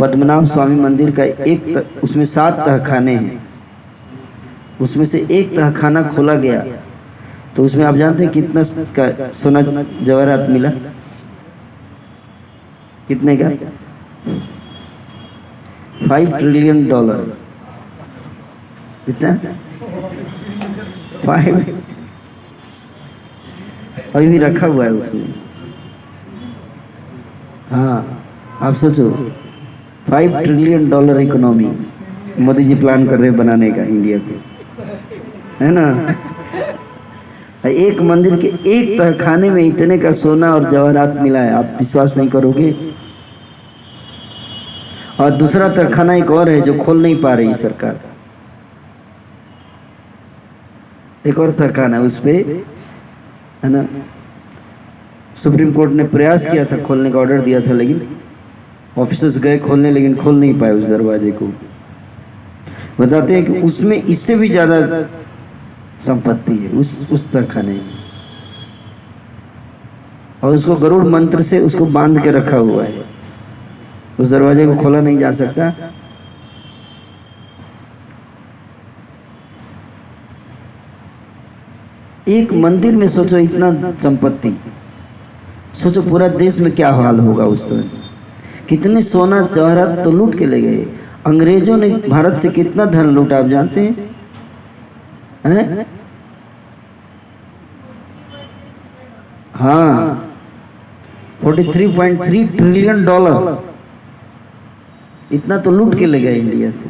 पद्मनाभ स्वामी मंदिर का उसमें 7 तहखाने हैं, उसमें से एक तहखाना खोला गया तो उसमें आप जानते हैं कितना का सोना जवाहरात मिला? कितने का? $5 ट्रिलियन। कितना? 5 अभी भी रखा हुआ है उसमें। हाँ, आप सोचो, $5 trillion economy Modi ji plan कर रहे हैं बनाने का इंडिया को, है ना? एक मंदिर के एक तहखाने में इतने का सोना और जवाहरात मिला है, आप विश्वास नहीं करोगे। और दूसरा तहखाना एक और है जो खोल नहीं पा रही सरकार, एक और तहखाना, उस पे, है ना, सुप्रीम कोर्ट ने प्रयास किया था खोलने का, ऑर्डर दिया था, लेकिन ऑफिसर्स गए खोलने, लेकिन खोल नहीं पाए उस दरवाजे को। बताते हैं कि उसमें इससे भी ज्यादा संपत्ति है उस तहखाने में, और उसको गरुड़ मंत्र से उसको बांध के रखा हुआ है, उस दरवाजे को खोला नहीं जा सकता। एक मंदिर में सोचो इतना संपत्ति, सोचो पूरा देश में क्या हाल होगा उस समय। कितने सोना जवाहरात तो लूट के ले गए अंग्रेजों ने। भारत से कितना धन लूटा आप जानते हैं? हाँ, $43.3 ट्रिलियन इतना तो लूट के ले गए इंडिया से।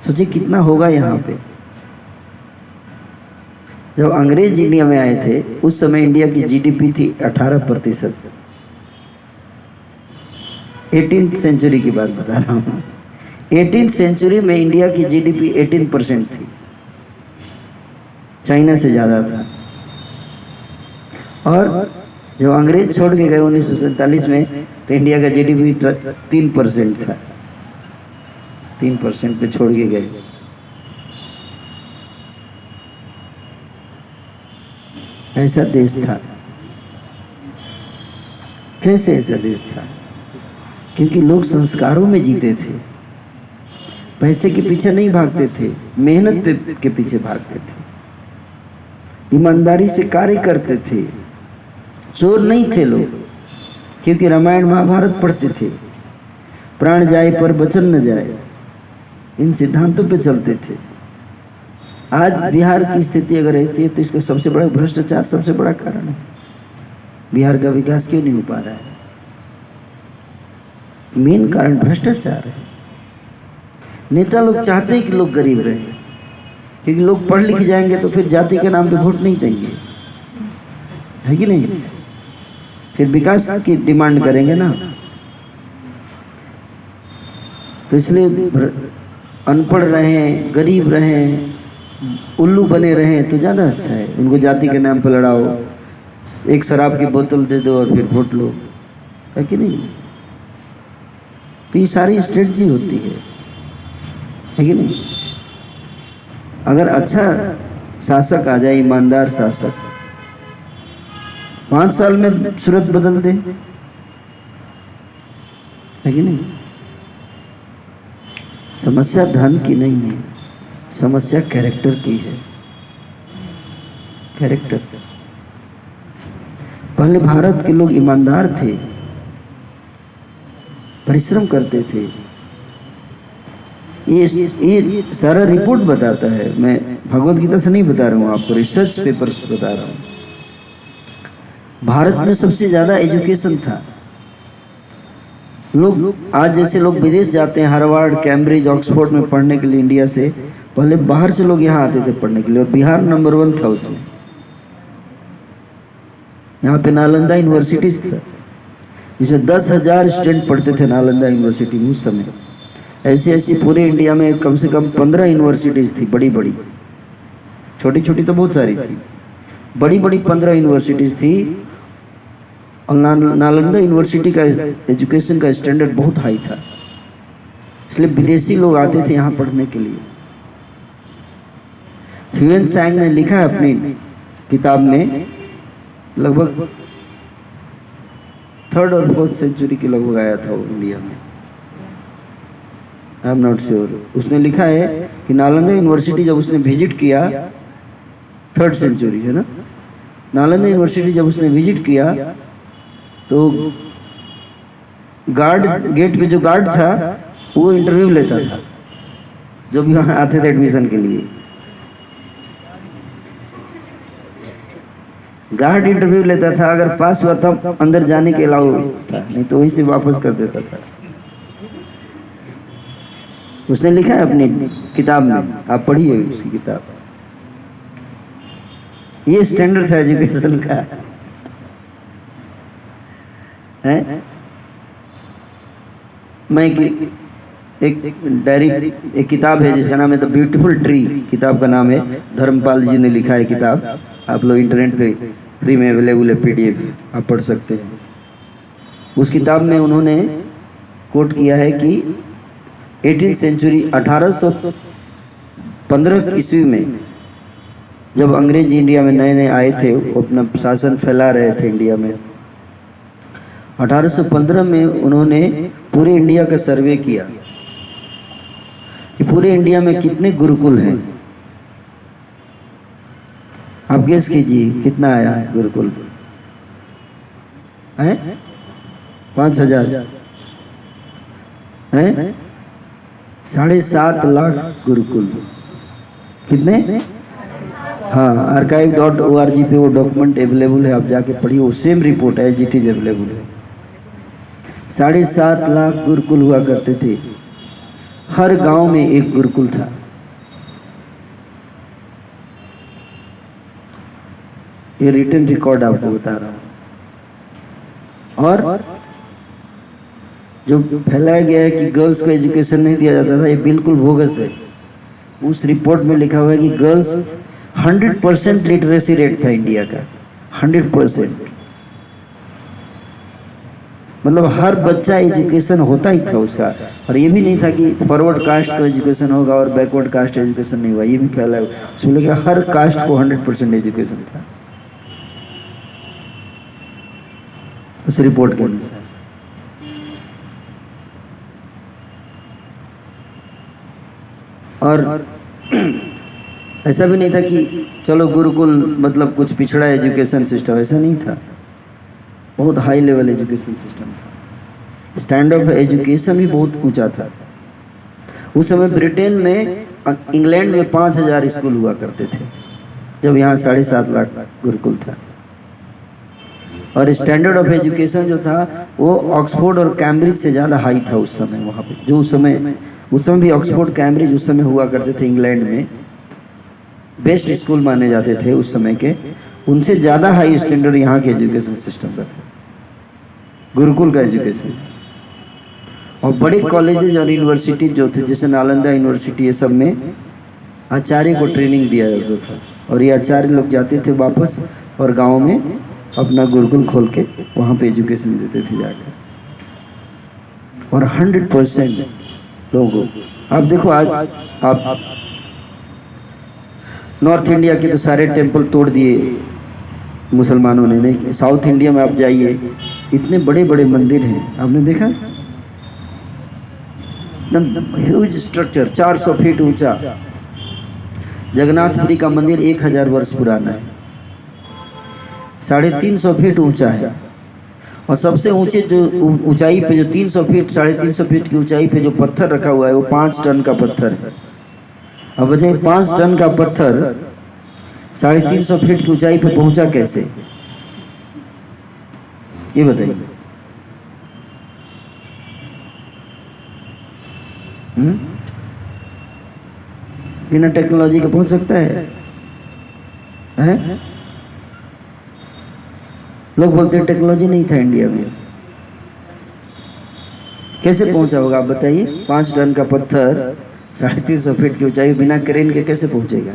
सोचिए कितना होगा यहाँ पे। जब अंग्रेज इंडिया में आए थे उस समय इंडिया की जीडीपी थी 18%। 18th सेंचुरी की बात बता रहा हूँ। 18th सेंचुरी में इंडिया की जीडीपी 18% थी, चाइना से ज़्यादा था। और जब अंग्रेज छोड़ के गए 1947 में तो इंडिया का जीडीपी 3% था, 3% पे छोड़ के गए। ऐसा देश था। कैसे ऐसा देश था? क्योंकि लोग संस्कारों में जीते थे, पैसे के पीछे नहीं भागते थे, मेहनत के पीछे भागते थे, ईमानदारी से कार्य करते थे, चोर नहीं थे लोग, क्योंकि रामायण महाभारत पढ़ते थे, प्राण जाए पर वचन न जाए, इन सिद्धांतों पे चलते थे। आज बिहार की स्थिति अगर ऐसी है तो इसका सबसे बड़ा भ्रष्टाचार सबसे बड़ा कारण है। बिहार का विकास क्यों नहीं हो पा रहा है? मेन कारण भ्रष्टाचार है। नेता लोग चाहते हैं कि लोग गरीब रहे, क्योंकि लोग पढ़ लिख जाएंगे तो फिर जाति के नाम पे वोट नहीं देंगे, है कि नहीं? फिर विकास की डिमांड करेंगे ना। तो इसलिए अनपढ़ रहें, गरीब रहें, उल्लू बने रहें तो ज़्यादा अच्छा है। उनको जाति के नाम पर लड़ाओ, एक शराब की बोतल दे दो और फिर वोट लो, है कि नहीं? तो ये सारी स्ट्रेटजी होती है कि नहीं? अगर अच्छा शासक आ जाए, ईमानदार शासक, 5 साल में सूरत बदल दे, है कि नहीं? समस्या धन की नहीं है, समस्या कैरेक्टर की है। कैरेक्टर। पहले भारत के लोग ईमानदार थे, परिश्रम करते थे। ये सारा रिपोर्ट बताता है, मैं भगवत गीता से नहीं बता रहा हूँ आपको, रिसर्च पेपर से बता रहा हूँ। भारत में सबसे ज्यादा एजुकेशन था, लोग आज जैसे लोग विदेश जाते हैं, हार्वर्ड, कैम्ब्रिज, ऑक्सफोर्ड में पढ़ने के लिए इंडिया से, पहले बाहर से लोग यहाँ आते थे पढ़ने के लिए, और बिहार नंबर 1 था उसमें। यहाँ पे नालंदा यूनिवर्सिटी था जिसमें 10,000 स्टूडेंट पढ़ते थे नालंदा यूनिवर्सिटी में उस समय। ऐसी ऐसी पूरे इंडिया में कम से कम 15 यूनिवर्सिटीज थी, बड़ी बड़ी, छोटी छोटी तो बहुत सारी थी, बड़ी बड़ी 15 यूनिवर्सिटीज थी। और नालंदा यूनिवर्सिटी का एजुकेशन का स्टैंडर्ड बहुत हाई था, इसलिए विदेशी लोग आते थे यहाँ पढ़ने के लिए। ह्यूएन सांग ने लिखा है अपनी किताब में, लगभग 3rd और 4th सेंचुरी के लगभग आया था वो इंडिया में, आई एम नॉट श्योर। उसने लिखा है कि नालंदा यूनिवर्सिटी जब उसने विजिट किया, 3rd सेंचुरी है ना, नालंदा यूनिवर्सिटी जब उसने विजिट किया तो गार्ड, गेट पे जो गार्ड था वो इंटरव्यू लेता था जब यहाँ आते थे एडमिशन के लिए। गार्ड इंटरव्यू लेता था, अगर पास हुआ तब अंदर जाने के अलाउ था, नहीं तो वहीं से वापस कर देता था। उसने लिखा है अपनी किताब में, आप पढ़िए उसकी किताब। ये स्टैंडर्ड था एजुकेशन का है। मैं एक डायरी, एक किताब है जिसका नाम है द ब्यूटीफुल ट्री, किताब का नाम है, धर्मपाल जी ने लिखा है किताब, आप लोग इंटरनेट पे फ्री में अवेलेबल है, PDF आप पढ़ सकते हैं। उस किताब में उन्होंने कोट किया है कि 18th सेंचुरी 1815 ईस्वी में जब अंग्रेज इंडिया में नए नए आए थे, वो अपना शासन फैला रहे थे इंडिया में। 1815 में उन्होंने पूरे इंडिया का सर्वे किया कि पूरे इंडिया में कितने गुरुकुल हैं। आप गेस कीजिए कितना आया गुरुकुल है? 5,000 है? 7.5 लाख गुरुकुल। कितने? हाँ, archive.org पे वो डॉक्यूमेंट अवेलेबल है, आप जाके पढ़िए, वो सेम रिपोर्ट है, इट इज अवेलेबल है। 7.5 लाख गुरुकुल हुआ करते थे, हर गांव में एक गुरुकुल था। ये रिटन रिकॉर्ड आपको बता रहा हूं। और जो फैलाया गया है कि गर्ल्स को एजुकेशन नहीं दिया जाता था, ये बिल्कुल बोगस है। उस रिपोर्ट में लिखा हुआ है कि गर्ल्स 100% लिटरेसी रेट था इंडिया का, 100%। मतलब हर बच्चा एजुकेशन होता ही था उसका। और ये भी नहीं था कि फॉरवर्ड कास्ट का एजुकेशन होगा और बैकवर्ड कास्ट एजुकेशन नहीं हुआ, ये भी फैला है। उसमें लिखा हर कास्ट को 100% एजुकेशन था उस रिपोर्ट के अनुसार। और ऐसा भी नहीं था कि चलो गुरुकुल मतलब कुछ पिछड़ा एजुकेशन सिस्टम, ऐसा नहीं था। बहुत हाई लेवल एजुकेशन सिस्टम था, स्टैंडर्ड ऑफ एजुकेशन भी बहुत ऊंचा था। उस समय ब्रिटेन में, इंग्लैंड में 5,000 स्कूल हुआ करते थे, जब यहाँ 7.5 लाख गुरुकुल था। और स्टैंडर्ड ऑफ एजुकेशन जो था वो ऑक्सफोर्ड और कैम्ब्रिज से ज़्यादा हाई था उस समय वहाँ पे। जो उस समय भी ऑक्सफोर्ड कैम्ब्रिज उस समय हुआ करते थे इंग्लैंड में, बेस्ट स्कूल माने जाते थे उस समय के, उनसे ज़्यादा हाई स्टैंडर्ड यहाँ के एजुकेशन सिस्टम का था, गुरुकुल का एजुकेशन। और बड़े कॉलेजेस और यूनिवर्सिटी जो थे, जैसे नालंदा यूनिवर्सिटी, ये सब में आचार्य को ट्रेनिंग दिया जाता था। और ये आचार्य लोग जाते थे वापस और गाँव में अपना गुरुकुल खोल के वहाँ पे एजुकेशन देते थे जाकर। और 100% लोगों, आप देखो आज आप नॉर्थ इंडिया के तो सारे टेंपल तोड़ दिए मुसलमानों ने, नहीं? साउथ इंडिया में आप जाइए, इतने बड़े बड़े मंदिर हैं, आपने देखा? ह्यूज स्ट्रक्चर, 400 फीट ऊंचा। जगन्नाथपुरी का मंदिर 1000 वर्ष पुराना है, 350 फीट ऊंचा है। और सबसे ऊंचे जो ऊंचाई पे, जो 300 फीट 350 फीट की ऊंचाई पे जो पत्थर रखा हुआ है, वो 5 टन का पत्थर है। अब बताइए 5 टन का पत्थर 350 फीट की ऊंचाई पे पहुंचा कैसे, ये बताइए। बिना टेक्नोलॉजी के पहुंच सकता है? लोग बोलते हैं टेक्नोलॉजी नहीं था इंडिया में। कैसे पहुंचा होगा आप बताइए? 5 टन का पत्थर 350 फीट की ऊंचाई बिना क्रेन के कैसे पहुंचेगा?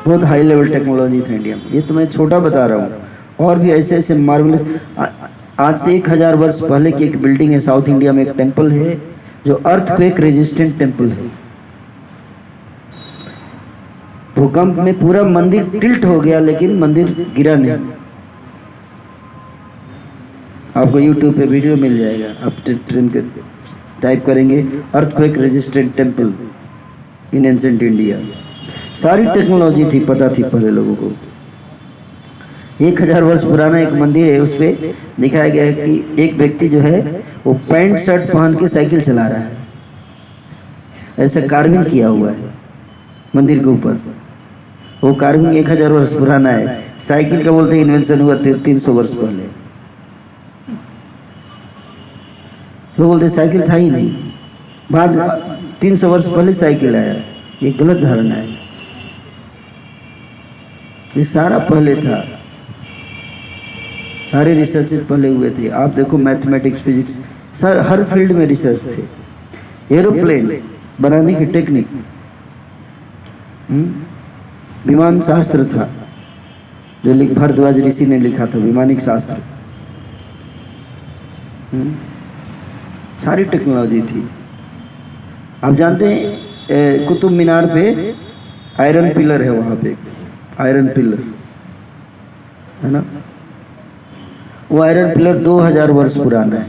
बहुत हाई लेवल टेक्नोलॉजी था इंडिया में। ये तो मैं छोटा बता रहा हूँ, और भी ऐसे ऐसे मार्वलस। आज से 1000 वर्ष पहले की एक बिल्डिंग है साउथ इंडिया में, एक टेम्पल है जो अर्थक्वेक रेजिस्टेंट टेम्पल है। भूकंप में पूरा मंदिर टिल्ट हो गया लेकिन मंदिर गिरा नहीं। आपको YouTube पे वीडियो मिल जाएगा, आप ट्रेन के टाइप करेंगे earthquake resistant temple in ancient India. सारी टेक्नोलॉजी थी, पता थी पहले लोगों को। 1000 वर्ष पुराना एक मंदिर है, उस पर दिखाया गया है कि एक व्यक्ति जो है वो पैंट शर्ट पहन के साइकिल चला रहा है। ऐसा कार्विंग किया हुआ है मंदिर के ऊपर। वो कार्विंग 1000 वर्ष पुराना है। साइकिल का बोलते इन्वेंशन हुआ 300 वर्ष पहले। लोग बोलते साइकिल था ही नहीं, बाद 300 वर्ष पहले साइकिल आया। ये गलत धारणा है। ये सारा पहले था, सारे रिसर्च पहले हुए थे। आप देखो मैथमेटिक्स, फिजिक्स, सर हर फील्ड में रिसर्च थे। एरोप्लेन बनाने की टेक्निक, विमान शास्त्र था जो भारद्वाज ऋषि ने लिखा था, विमानिक शास्त्र। सारी टेक्नोलॉजी थी। आप जानते हैं कुतुब मीनार पे आयरन पिलर है, वहाँ पे आयरन पिलर है ना। वो आयरन पिलर 2000 वर्ष पुराना है,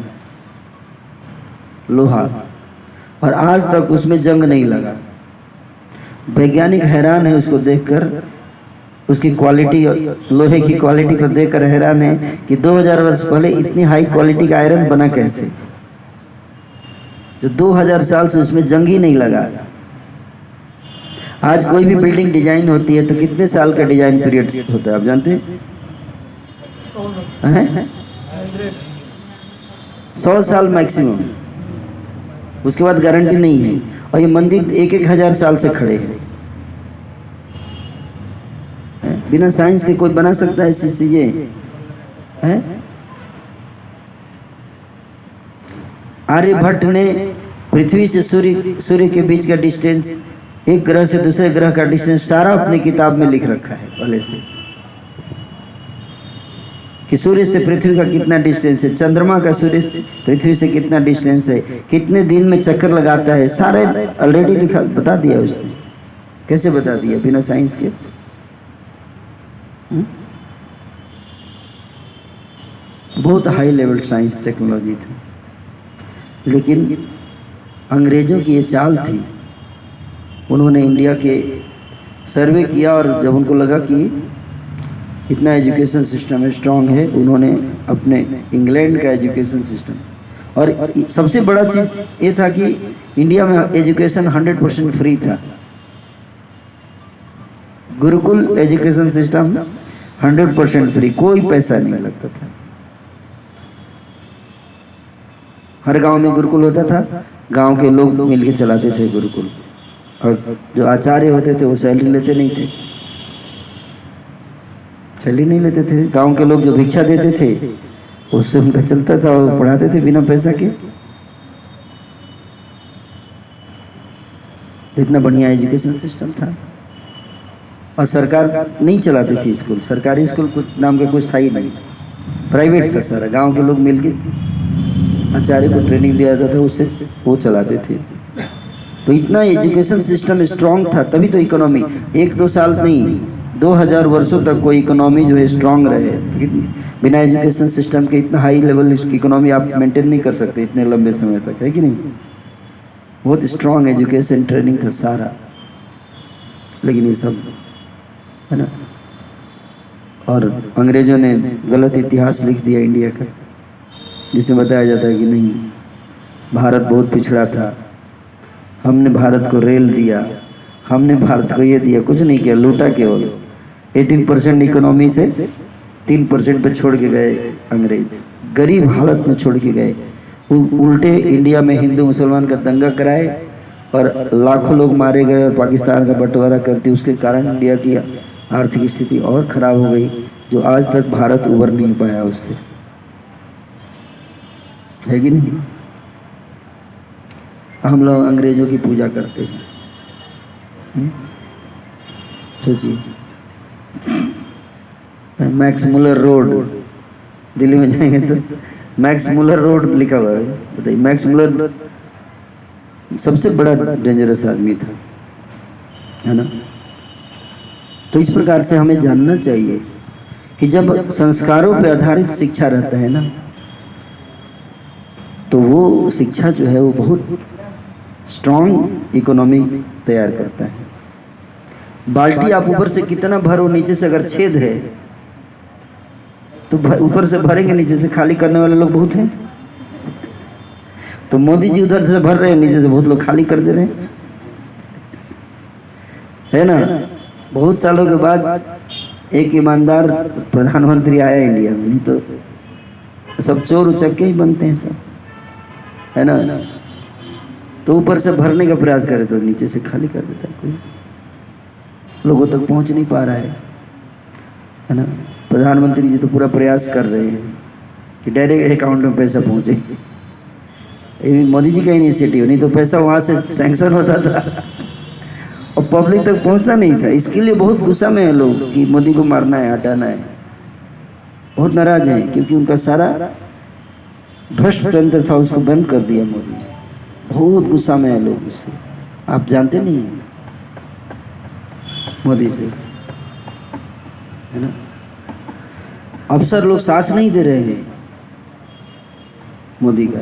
लोहा, और आज तक उसमें जंग नहीं लगा। वैज्ञानिक हैरान है उसको देखकर, उसकी क्वालिटी, लोहे की क्वालिटी को देखकर हैरान है कि 2000 वर्ष पहले इतनी हाई क्वालिटी का आयरन बना कैसे, जो 2000 साल से उसमें जंग ही नहीं लगा। आज कोई भी बिल्डिंग डिजाइन होती है तो कितने साल का डिजाइन पीरियड होता है आप जानते हैं? 100 साल मैक्सिमम, उसके बाद गारंटी नहीं है। और ये मंदिर 1000 साल से खड़े हैं। बिना साइंस के कोई बना सकता है ऐसी चीजें? आर्यभट्ट ने पृथ्वी से सूर्य के बीच का डिस्टेंस, एक ग्रह से दूसरे ग्रह का डिस्टेंस सारा अपनी किताब में लिख रखा है पहले से, कि सूर्य से पृथ्वी का कितना डिस्टेंस है, चंद्रमा का सूर्य पृथ्वी से कितना डिस्टेंस है, कितने दिन में चक्कर लगाता है, सारे ऑलरेडी लिखा, बता दिया उसने। कैसे बता दिया? बिना साइंस के। बहुत हाई लेवल साइंस टेक्नोलॉजी थी, लेकिन अंग्रेजों की ये चाल थी। उन्होंने इंडिया के सर्वे किया और जब उनको लगा कि इतना एजुकेशन सिस्टम है, स्ट्रांग है, उन्होंने अपने इंग्लैंड का एजुकेशन सिस्टम, और सबसे बड़ा चीज़ ये था कि इंडिया में एजुकेशन 100% फ्री था। गुरुकुल एजुकेशन सिस्टम 100% फ्री, कोई पैसा नहीं लगता था। हर गांव में गुरुकुल होता था, गांव के लोग मिलके चलाते थे गुरुकुल, और जो आचार्य होते थे वो सैलरी लेते नहीं थे, सैलरी नहीं लेते थे। गांव के लोग जो भिक्षा देते थे उससे उनका चलता था, वो पढ़ाते थे बिना पैसा के। इतना बढ़िया एजुकेशन सिस्टम था। और सरकार नहीं चलाती थी स्कूल, सरकारी स्कूल कुछ नाम का कुछ था ही नहीं, प्राइवेट था सारा। गांव के लोग मिलके आचार्य को ट्रेनिंग दिया जाता था, उससे वो चलाते थे। तो इतना एजुकेशन सिस्टम स्ट्रांग था, तभी तो इकोनॉमी 1-2 साल नहीं 2000 वर्षों तक कोई इकोनॉमी जो है स्ट्रांग रहे। बिना एजुकेशन सिस्टम के इतना हाई लेवल इकोनॉमी आप मेंटेन नहीं कर सकते इतने लंबे समय तक, है कि नहीं? बहुत स्ट्रांग एजुकेशन ट्रेनिंग था सारा। लेकिन ये सब है ना, और अंग्रेजों ने गलत इतिहास लिख दिया इंडिया का, जिसमें बताया जाता है कि नहीं, भारत बहुत पिछड़ा था, हमने भारत को रेल दिया, हमने भारत को ये दिया, कुछ नहीं किया, लूटा केवल। 18% इकोनॉमी से 3% पे छोड़ के गए अंग्रेज, गरीब हालत में छोड़ के गए। उल्टे इंडिया में हिंदू मुसलमान का दंगा कराए और लाखों लोग मारे गए और पाकिस्तान का बंटवारा करती, उसके कारण इंडिया की आर्थिक स्थिति और खराब हो गई, जो आज तक भारत उबर नहीं पाया उससे, है कि नहीं? हम लोग अंग्रेजों की पूजा करते हैं। सोचिए, मैक्स मुलर रोड दिल्ली में जाएंगे तो मैक्स मुलर रोड लिखा हुआ है। बताइए, मैक्स मुलर सबसे बड़ा डेंजरस आदमी था, है ना? तो इस प्रकार से हमें जानना चाहिए कि जब संस्कारों पर आधारित शिक्षा रहता है ना, तो वो शिक्षा जो है वो बहुत स्ट्रॉन्ग इकोनॉमी तैयार करता है। बाल्टी आप ऊपर से कितना भरो, नीचे से अगर छेद है तो ऊपर से भरेंगे, नीचे से खाली करने वाले लोग बहुत हैं। तो मोदी जी उधर से भर रहे हैं, नीचे से बहुत लोग खाली कर दे रहे हैं, है ना? बहुत सालों के बाद एक ईमानदार प्रधानमंत्री आया इंडिया में, नहीं तो सब चोर उचक्के ही बनते हैं सब, है ना? तो ऊपर से भरने का प्रयास करे तो नीचे से खाली कर देता है, कोई लोगों तक पहुंच नहीं पा रहा है ना? प्रधानमंत्री जी तो पूरा प्रयास कर रहे हैं कि डायरेक्ट अकाउंट में पैसा पहुंचे। ये भी मोदी जी का इनिशिएटिव, नहीं तो पैसा वहां से सैंक्शन होता था और पब्लिक तक पहुंचता नहीं था। इसके लिए बहुत गुस्सा में है लोग कि मोदी को मारना है, हटाना है, बहुत नाराज हैं, क्योंकि उनका सारा भ्रष्ट तंत्र था उसको बंद कर दिया मोदी ने। बहुत गुस्सा में है लोग उससे, आप जानते नहीं हैं, मोदी से, है ना? अफसर लोग साथ नहीं दे रहे हैं मोदी का,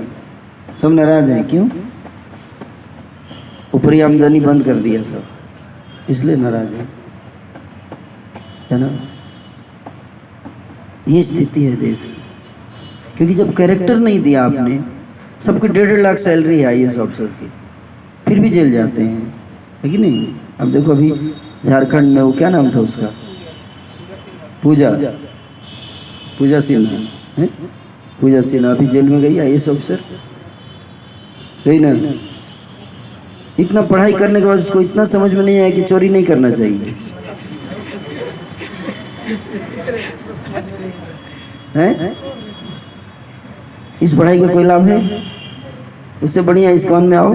सब नाराज हैं। क्यों? ऊपरी आमदनी बंद कर दिया सब, इसलिए नाराज है ना? ये स्थिति है देश की, क्योंकि जब कैरेक्टर नहीं दिया आपने, सबको 1.5 लाख सैलरी है IAS ऑफिसर्स की, फिर भी जेल जाते हैं, है कि नहीं? अब देखो अभी झारखंड में वो क्या नाम था उसका, पूजा सिन्हा है, पूजा सिन्हा अभी जेल में गई, IAS ऑफिसर गई ना। इतना पढ़ाई करने के बाद उसको इतना समझ में नहीं आया कि चोरी नहीं करना चाहिए, हैं? इस पढ़ाई का कोई लाभ है? उससे बढ़िया इस्कॉन में आओ,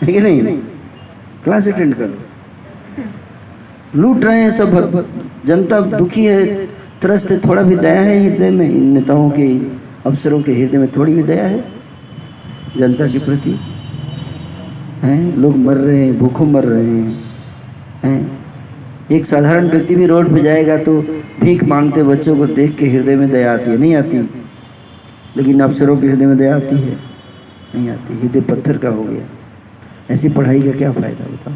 है कि नहीं? क्लास अटेंड करो। लूट रहे हैं सब, जनता दुखी है, त्रस्त है, थोड़ा भी दया है हृदय में? इन नेताओं के, अफसरों के हृदय में थोड़ी भी दया है जनता के प्रति? हैं? लोग मर रहे हैं, भूखों मर रहे हैं। एक साधारण व्यक्ति भी रोड पे जाएगा तो भीख मांगते बच्चों को देख के हृदय में दया आती है? नहीं आती। लेकिन अफसरों के हृदय में दया आती है? नहीं आती। हृदय पत्थर का हो गया। ऐसी पढ़ाई का क्या फ़ायदा बताओ?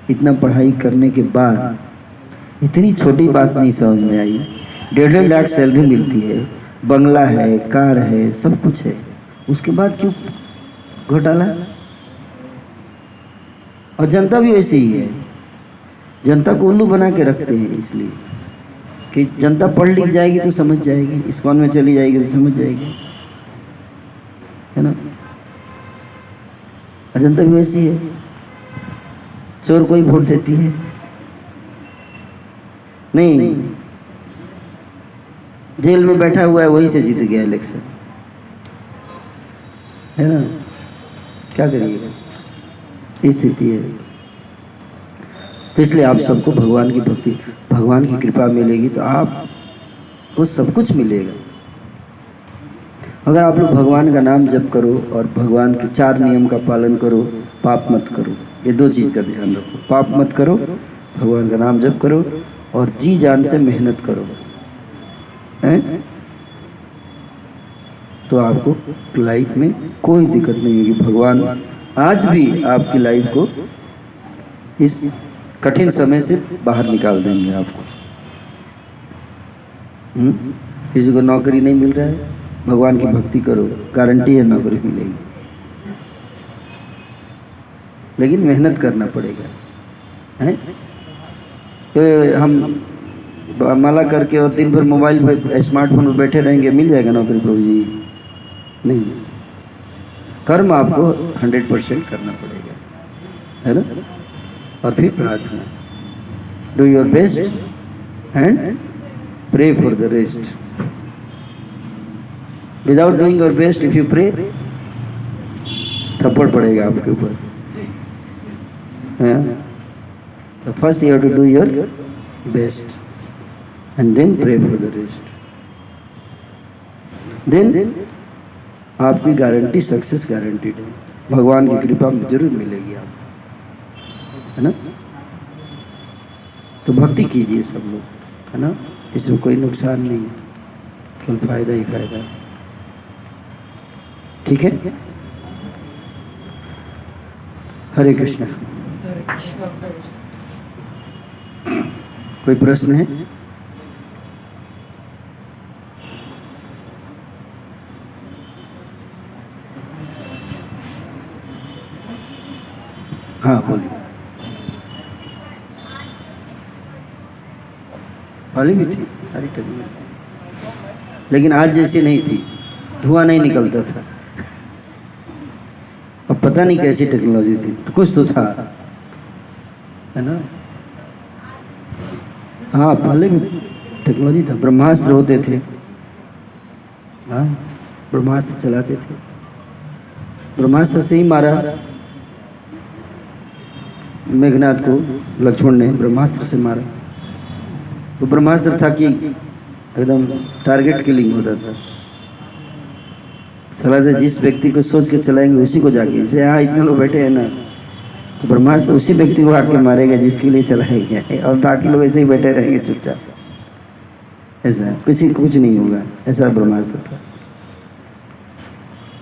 इतना पढ़ाई करने के बाद इतनी छोटी बात नहीं समझ में आई। 1.5 लाख सैलरी मिलती है, बंगला है, कार है, सब कुछ है, उसके बाद क्यों घोटाला? और जनता भी वैसी ही है, जनता को उल्लू बना के रखते हैं, इसलिए कि जनता पढ़ लिख जाएगी तो समझ जाएगी, इस्कॉन में चली जाएगी तो समझ जाएगी, है ना? और जनता भी वैसी है, चोर को ही वोट देती है। नहीं, जेल में बैठा हुआ है वहीं से जीत गया इलेक्शन, है ना? क्या करिएगा, स्थिति है। तो इसलिए आप सबको भगवान की भक्ति, भगवान की कृपा मिलेगी तो आपको सब कुछ मिलेगा। अगर आप लोग भगवान का नाम जप करो और भगवान के 4 नियम का पालन करो, पाप मत करो, ये 2 चीज़ का ध्यान रखो। पाप मत करो, भगवान का नाम जप करो और जी जान से मेहनत करो, हैं? तो आपको लाइफ में कोई दिक्कत नहीं होगी। भगवान आज भी आपकी लाइफ को इस कठिन समय से बाहर निकाल देंगे आपको। किसी को नौकरी नहीं मिल रहा है, भगवान की भक्ति करो, गारंटी है नौकरी मिलेगी, लेकिन मेहनत करना पड़ेगा, हैं? हम माला करके और दिन भर मोबाइल पर स्मार्टफोन पर बैठे रहेंगे, मिल जाएगा नौकरी प्रभु जी? नहीं, कर्म आपको 100% करना पड़ेगा, है ना? और फिर प्रार्थना, do your best and pray for the rest. Without doing your best if you pray, थप्पड़ पड़ेगा आपके ऊपर। तो first you have to do your best and then pray for the rest. Then आपकी गारंटी, सक्सेस गारंटीड है, भगवान की कृपा जरूर मिलेगी आपको, है ना? तो भक्ति कीजिए सब लोग, है ना? इसमें कोई नुकसान नहीं है, केवल फायदा ही फायदा है। ठीक है? हरे कृष्ण। कोई प्रश्न है? हाँ बोलिए। पहले भी थी सारी टेक्नोलॉजी, लेकिन आज जैसी नहीं थी, धुआं नहीं निकलता था। अब पता नहीं कैसी टेक्नोलॉजी थी, तो कुछ तो था, है ना? हाँ पहले भी टेक्नोलॉजी था, ब्रह्मास्त्र होते थे, हाँ ब्रह्मास्त्र चलाते थे, ब्रह्मास्त्र से ही मारा मेघनाथ को लक्ष्मण ने, ब्रह्मास्त्र से मारा। तो ब्रह्मास्त्र था कि एकदम टारगेट किलिंग होता था, चलाते जिस व्यक्ति को सोच के चलाएंगे उसी को जाके, जैसे यहाँ इतने लोग बैठे हैं ना, तो ब्रह्मास्त्र उसी व्यक्ति को आके मारेगा जिसके लिए चलाएंगे, और बाकी लोग ऐसे ही बैठे रहेंगे चुपचाप, ऐसा किसी को कुछ नहीं होगा, ऐसा ब्रह्मास्त्र था,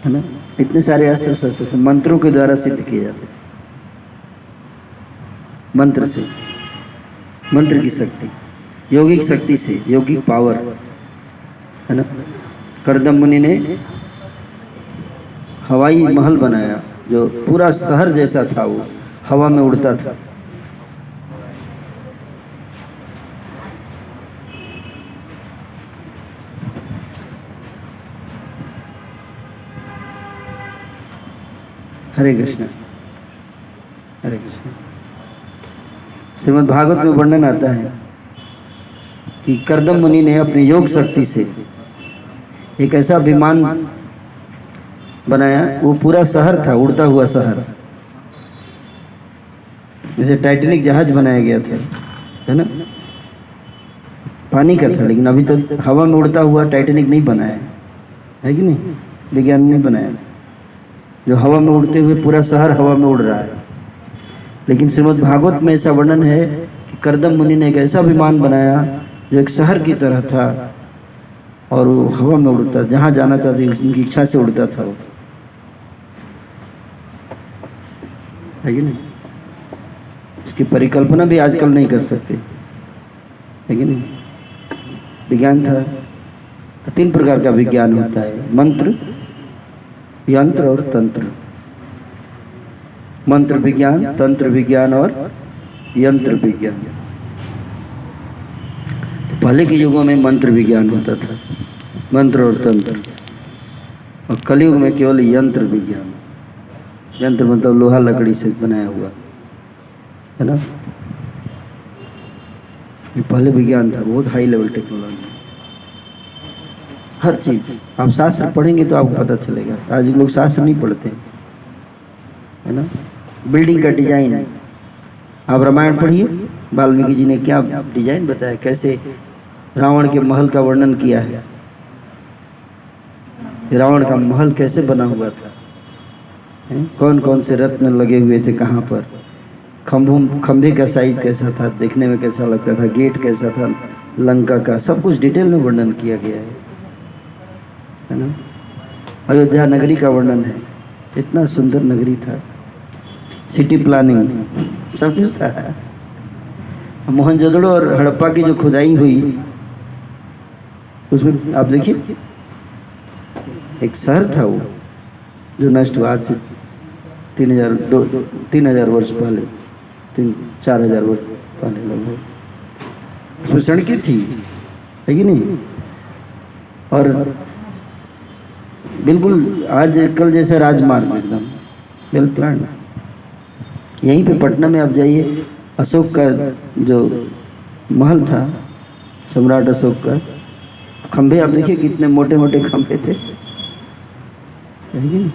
है ना? इतने सारे अस्त्र शस्त्र थे, मंत्रों के द्वारा सिद्ध किए जाते थे, मंत्र से, मंत्र की शक्ति, योगिक शक्ति से, योगिक पावर, है ना? कर्दम मुनि ने हवाई महल बनाया जो पूरा शहर जैसा था, वो हवा में उड़ता था। हरे कृष्ण, हरे कृष्ण। श्रीमद् भागवत में वर्णन आता है कि कर्दम मुनि ने अपनी योग शक्ति से एक ऐसा विमान बनाया, वो पूरा शहर था, उड़ता हुआ शहर, जैसे टाइटैनिक जहाज बनाया गया था, है ना? पानी का था, लेकिन अभी तक हवा में उड़ता हुआ टाइटैनिक नहीं बनाया है कि नहीं? विज्ञान ने बनाया, जो हवा में उड़ते हुए पूरा शहर हवा में उड़ रहा है। लेकिन श्रीमद् भागवत में ऐसा वर्णन है कि कर्दम मुनि ने एक ऐसा विमान बनाया जो एक शहर की तरह था, और वो हवा में उड़ता, जहाँ जाना चाहते उनकी इच्छा से उड़ता था वो, है कि नहीं? इसकी परिकल्पना भी आजकल नहीं कर सकते, है कि नहीं? विज्ञान था। तो 3 प्रकार का विज्ञान होता है, मंत्र, यंत्र और तंत्र। मंत्र विज्ञान, तंत्र विज्ञान और यंत्र विज्ञान। तो पहले के युगों में मंत्र विज्ञान होता था, मंत्र और तंत्र, और कलयुग में केवल यंत्र विज्ञान। यंत्र मतलब लोहा लकड़ी से बनाया हुआ, है ना? ये पहले विज्ञान था, बहुत हाई लेवल टेक्नोलॉजी, हर चीज़। आप शास्त्र पढ़ेंगे तो आपको पता चलेगा, आज लोग शास्त्र नहीं पढ़ते, है ना? बिल्डिंग का डिजाइन, आप रामायण पढ़िए, वाल्मीकि जी ने क्या डिजाइन बताया, कैसे रावण के महल का वर्णन किया है, रावण का महल कैसे बना हुआ था, कौन कौन से रत्न लगे हुए थे, कहाँ पर, खंभे का साइज कैसा था, देखने में कैसा लगता था, गेट कैसा था, लंका का, सब कुछ डिटेल में वर्णन किया गया है ना? अयोध्या नगरी का वर्णन है, इतना सुंदर नगरी था, सिटी प्लानिंग सब कुछ था। मोहनजोदड़ो और हड़प्पा की जो खुदाई हुई, उसमें आप देखिए एक शहर था वो जो नष्ट हुआ, आज से 3000 वर्ष पहले, 4,000 वर्ष पहले लगभग, उसमें सड़कें थी, है कि नहीं? और बिल्कुल आज कल जैसे राजमार्ग एकदम वेल प्लान। यहीं पे पटना में आप जाइए, अशोक का जो महल था, सम्राट अशोक का, खंभे आप देखिए कितने मोटे मोटे खंभे थे, है कि नहीं?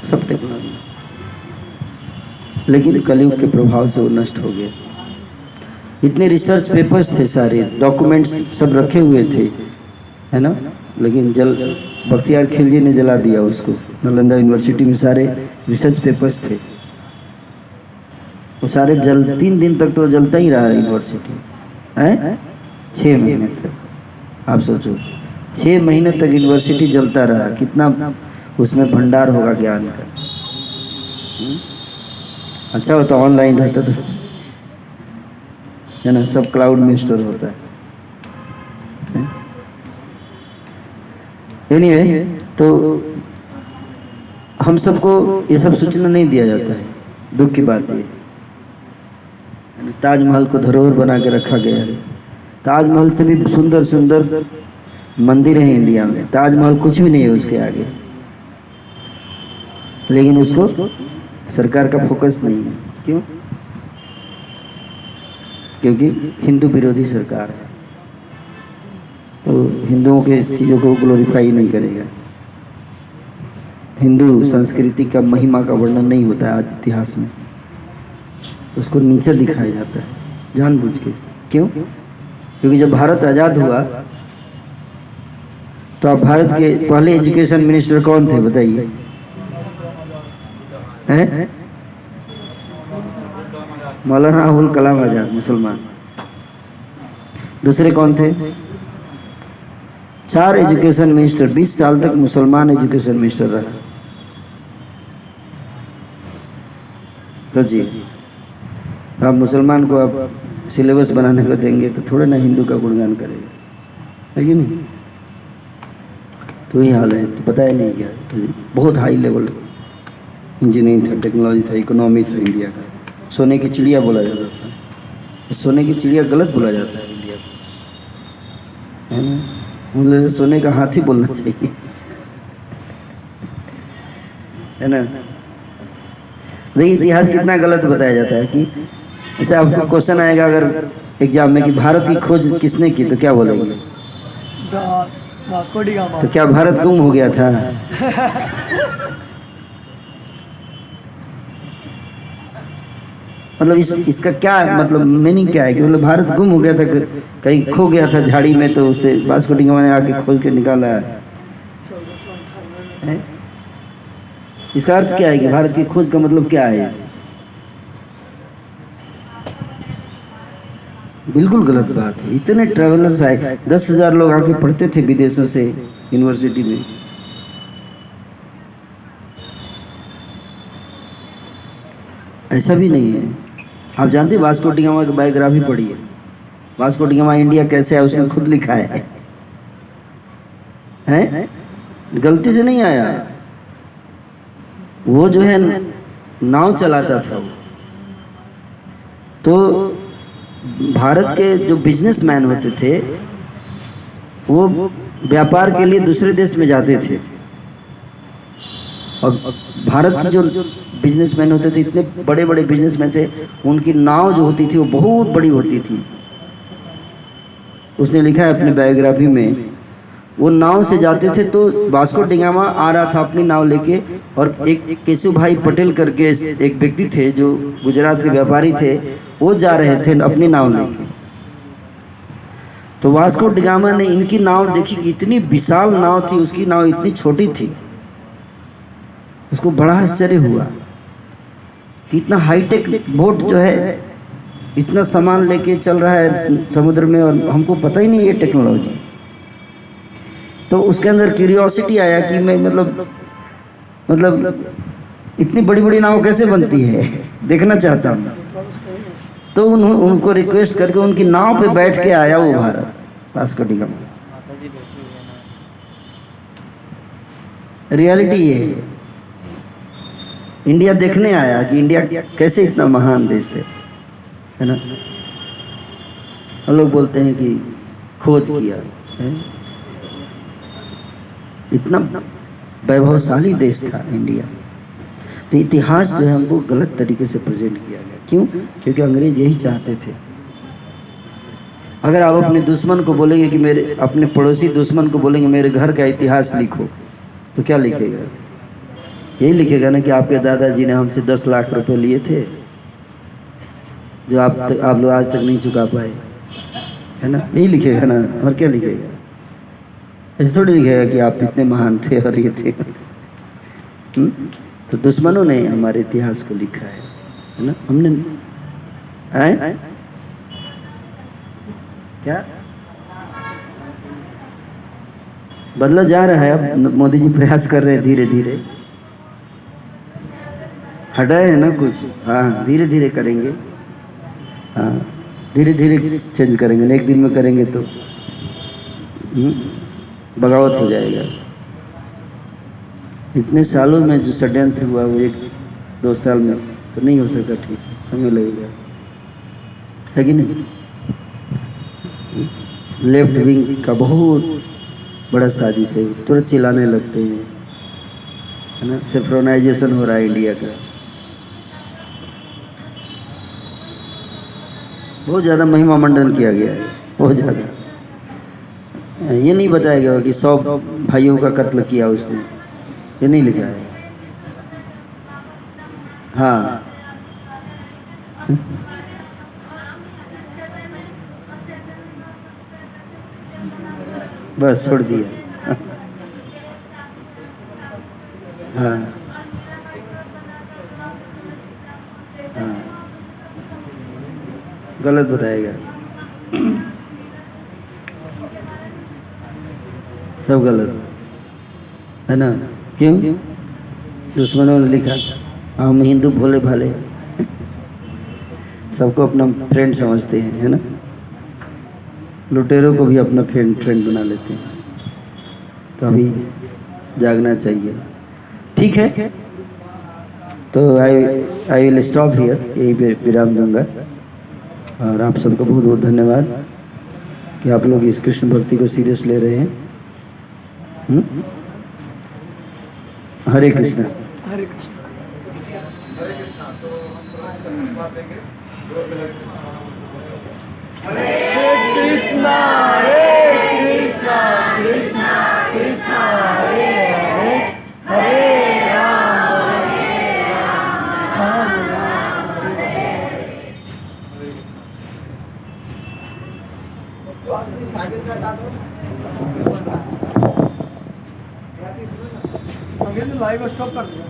सब टेक्नोलॉजी, लेकिन कलयुग के प्रभाव से वो नष्ट हो गया। इतने रिसर्च पेपर्स थे, सारे डॉक्यूमेंट्स सब रखे हुए थे, है ना, लेकिन बख्तियार खिलजी ने जला दिया उसको। नालंदा यूनिवर्सिटी में सारे रिसर्च पेपर्स थे, वो सारे 3 दिन तक तो जलता ही रहा यूनिवर्सिटी, है 6 महीने तक। आप सोचो 6 महीने तक यूनिवर्सिटी जलता रहा, कितना उसमें भंडार होगा ज्ञान का। अच्छा हो तो ऑनलाइन रहता तो, है ना, सब क्लाउड में स्टोर होता है। एनीवे, तो हम सबको ये सब सूचना नहीं दिया जाता है। दुख की बात है, ताजमहल को धरोहर बना के रखा गया है। ताजमहल से भी सुंदर सुंदर मंदिर है इंडिया में, ताजमहल कुछ भी नहीं है उसके आगे, लेकिन उसको सरकार का फोकस नहीं है। क्यों? क्योंकि हिंदू विरोधी सरकार है, तो हिंदुओं के चीज़ों को ग्लोरीफाई नहीं करेगा। हिंदू संस्कृति का महिमा का वर्णन नहीं होता है आज इतिहास में, उसको नीचे दिखाया जाता है जानबूझ के। क्यों? क्योंकि जब भारत आज़ाद हुआ तो आप भारत के पहले एजुकेशन मिनिस्टर कौन थे बताइए? हैं? मौलाना अबुल कलाम आजाद, मुसलमान। दूसरे कौन थे? 4 एजुकेशन मिनिस्टर, 20 साल तक मुसलमान एजुकेशन मिनिस्टर रहा। सोचिए, आप मुसलमान को आप सिलेबस बनाने को देंगे तो थोड़े ना हिंदू का गुणगान करेगा, है कि नहीं? तो ये हाल है। तो पता है नहीं क्या, बहुत हाई लेवल इंजीनियरिंग था, टेक्नोलॉजी था, इकोनॉमी था इंडिया का। सोने की चिड़िया बोला जाता था। सोने की चिड़िया गलत बोला जाता है इंडिया को, है ना? मतलब सोने का हाथी बोलना चाहिए, है ना? देखिए इतिहास कितना गलत बताया जाता है कि ऐसे आपको क्वेश्चन आएगा अगर एग्जाम में कि भारत की खोज किसने की, तो क्या बोलेंगे? Vasco D gamma. तो क्या भारत गुम हो गया था? मतलब इसका क्या मतलब मीनिंग क्या है कि मतलब भारत गुम हो गया था, कहीं खो गया था झाड़ी में, तो उसे वास्को डी गामा ने आके खोज के निकाला है? इसका अर्थ क्या है कि भारत की खोज का मतलब क्या है? बिल्कुल गलत बात है। इतने ट्रैवलर्स आए, 10,000 लोग आके पढ़ते थे विदेशों से यूनिवर्सिटी में। ऐसा भी नहीं है। आप जानते हैं वास्को डी गामा की बायोग्राफी पढ़ी है? वास्को डी गामा इंडिया कैसे आया उसने खुद लिखा है, हैं? गलती से नहीं आया। वो जो है नाव चलाता था, तो भारत के जो बिजनेसमैन होते थे वो व्यापार के लिए दूसरे देश में जाते थे, और भारत की जो बिजनेसमैन होते थे, इतने बड़े बड़े बिजनेसमैन थे, उनकी नाव जो होती थी वो बहुत बड़ी होती थी। उसने लिखा है अपनी बायोग्राफी में, वो नाव से जाते थे तो वास्को डी गामा आ रहा था अपनी नाव लेके, और एक केशव भाई पटेल करके एक व्यक्ति थे जो गुजरात के व्यापारी थे, वो जा रहे थे अपनी नाव लेके। तो वास्को डी गामा ने इनकी नाव देखी कि इतनी विशाल नाव थी, उसकी नाव इतनी छोटी थी। उसको बड़ा आश्चर्य हुआ कि इतना हाईटेक बोट जो है इतना सामान लेके चल रहा है समुद्र में, और हमको पता ही नहीं ये टेक्नोलॉजी। तो उसके अंदर क्यूरियोसिटी आया कि मैं मतलब इतनी बड़ी बड़ी नाव कैसे बनती है, देखना चाहता हूँ। तो उनको रिक्वेस्ट करके उनकी नाव पे बैठ के आया वो Bharat, Vasco D gamma. Reality ये है, इंडिया देखने आया कि इंडिया कैसे इतना महान देश है ना? हम लोग बोलते हैं कि खोज किया है। इतना वैभवशाली देश था इंडिया, तो इतिहास जो है हमको गलत तरीके से प्रेजेंट किया गया। क्यों? क्योंकि अंग्रेज यही चाहते थे। अगर आप अपने दुश्मन को बोलेंगे कि मेरे, अपने पड़ोसी दुश्मन को बोलेंगे मेरे घर का इतिहास लिखो, तो क्या लिखेगा? यही लिखेगा ना कि आपके दादाजी ने हमसे 10 लाख रुपए लिए थे जो आप लोग आज तक नहीं चुका पाए, है ना? यही लिखेगा ना, और क्या लिखेगा? ऐसे थोड़ी लिखेगा कि आप इतने महान थे और ये थे। तो दुश्मनों ने हमारे इतिहास को लिखा है ना? हमने आए क्या बदला जा रहा है। अब मोदी जी प्रयास कर रहे हैं, धीरे धीरे हटाए है ना कुछ। हाँ, धीरे धीरे करेंगे। हाँ, धीरे धीरे चेंज करेंगे ना, एक दिन में करेंगे तो बगावत हो जाएगा। इतने सालों में जो षड्यंत्र हुआ वो 1-2 साल में तो नहीं हो सकता। ठीक, समय लगेगा, है कि नहीं? लेफ्ट विंग का बहुत बड़ा साजिश है, तुरंत चिल्लाने लगते हैं, है ना? सेफ्रोनाइजेशन हो रहा है इंडिया का, बहुत ज़्यादा महिमा मंडन किया गया है, बहुत ज़्यादा। ये नहीं बताया गया कि 100 भाइयों का कत्ल किया उसने, ये नहीं लिखा है। हाँ, बस छोड़ दिया। हाँ हाँ, गलत बताएगा, सब गलत, है ना? क्यों? दुश्मनों ने लिखा, हम हिंदू भोले भाले सबको अपना फ्रेंड समझते हैं, है ना? लुटेरों को भी अपना फ्रेंड बना लेते हैं। तो अभी जागना चाहिए। ठीक है, तो आई विल स्टॉप हियर, यहीं पे विराम दूंगा। और आप सबको बहुत बहुत धन्यवाद कि आप लोग इस कृष्ण भक्ति को सीरियस ले रहे हैं। हरे कृष्णा। हरे कृष्ण। कृष्णा कृष्णा कृष्णा हरे हरे, हरे राम राम राम हरे हरे। लाइव स्टॉप कर दिया।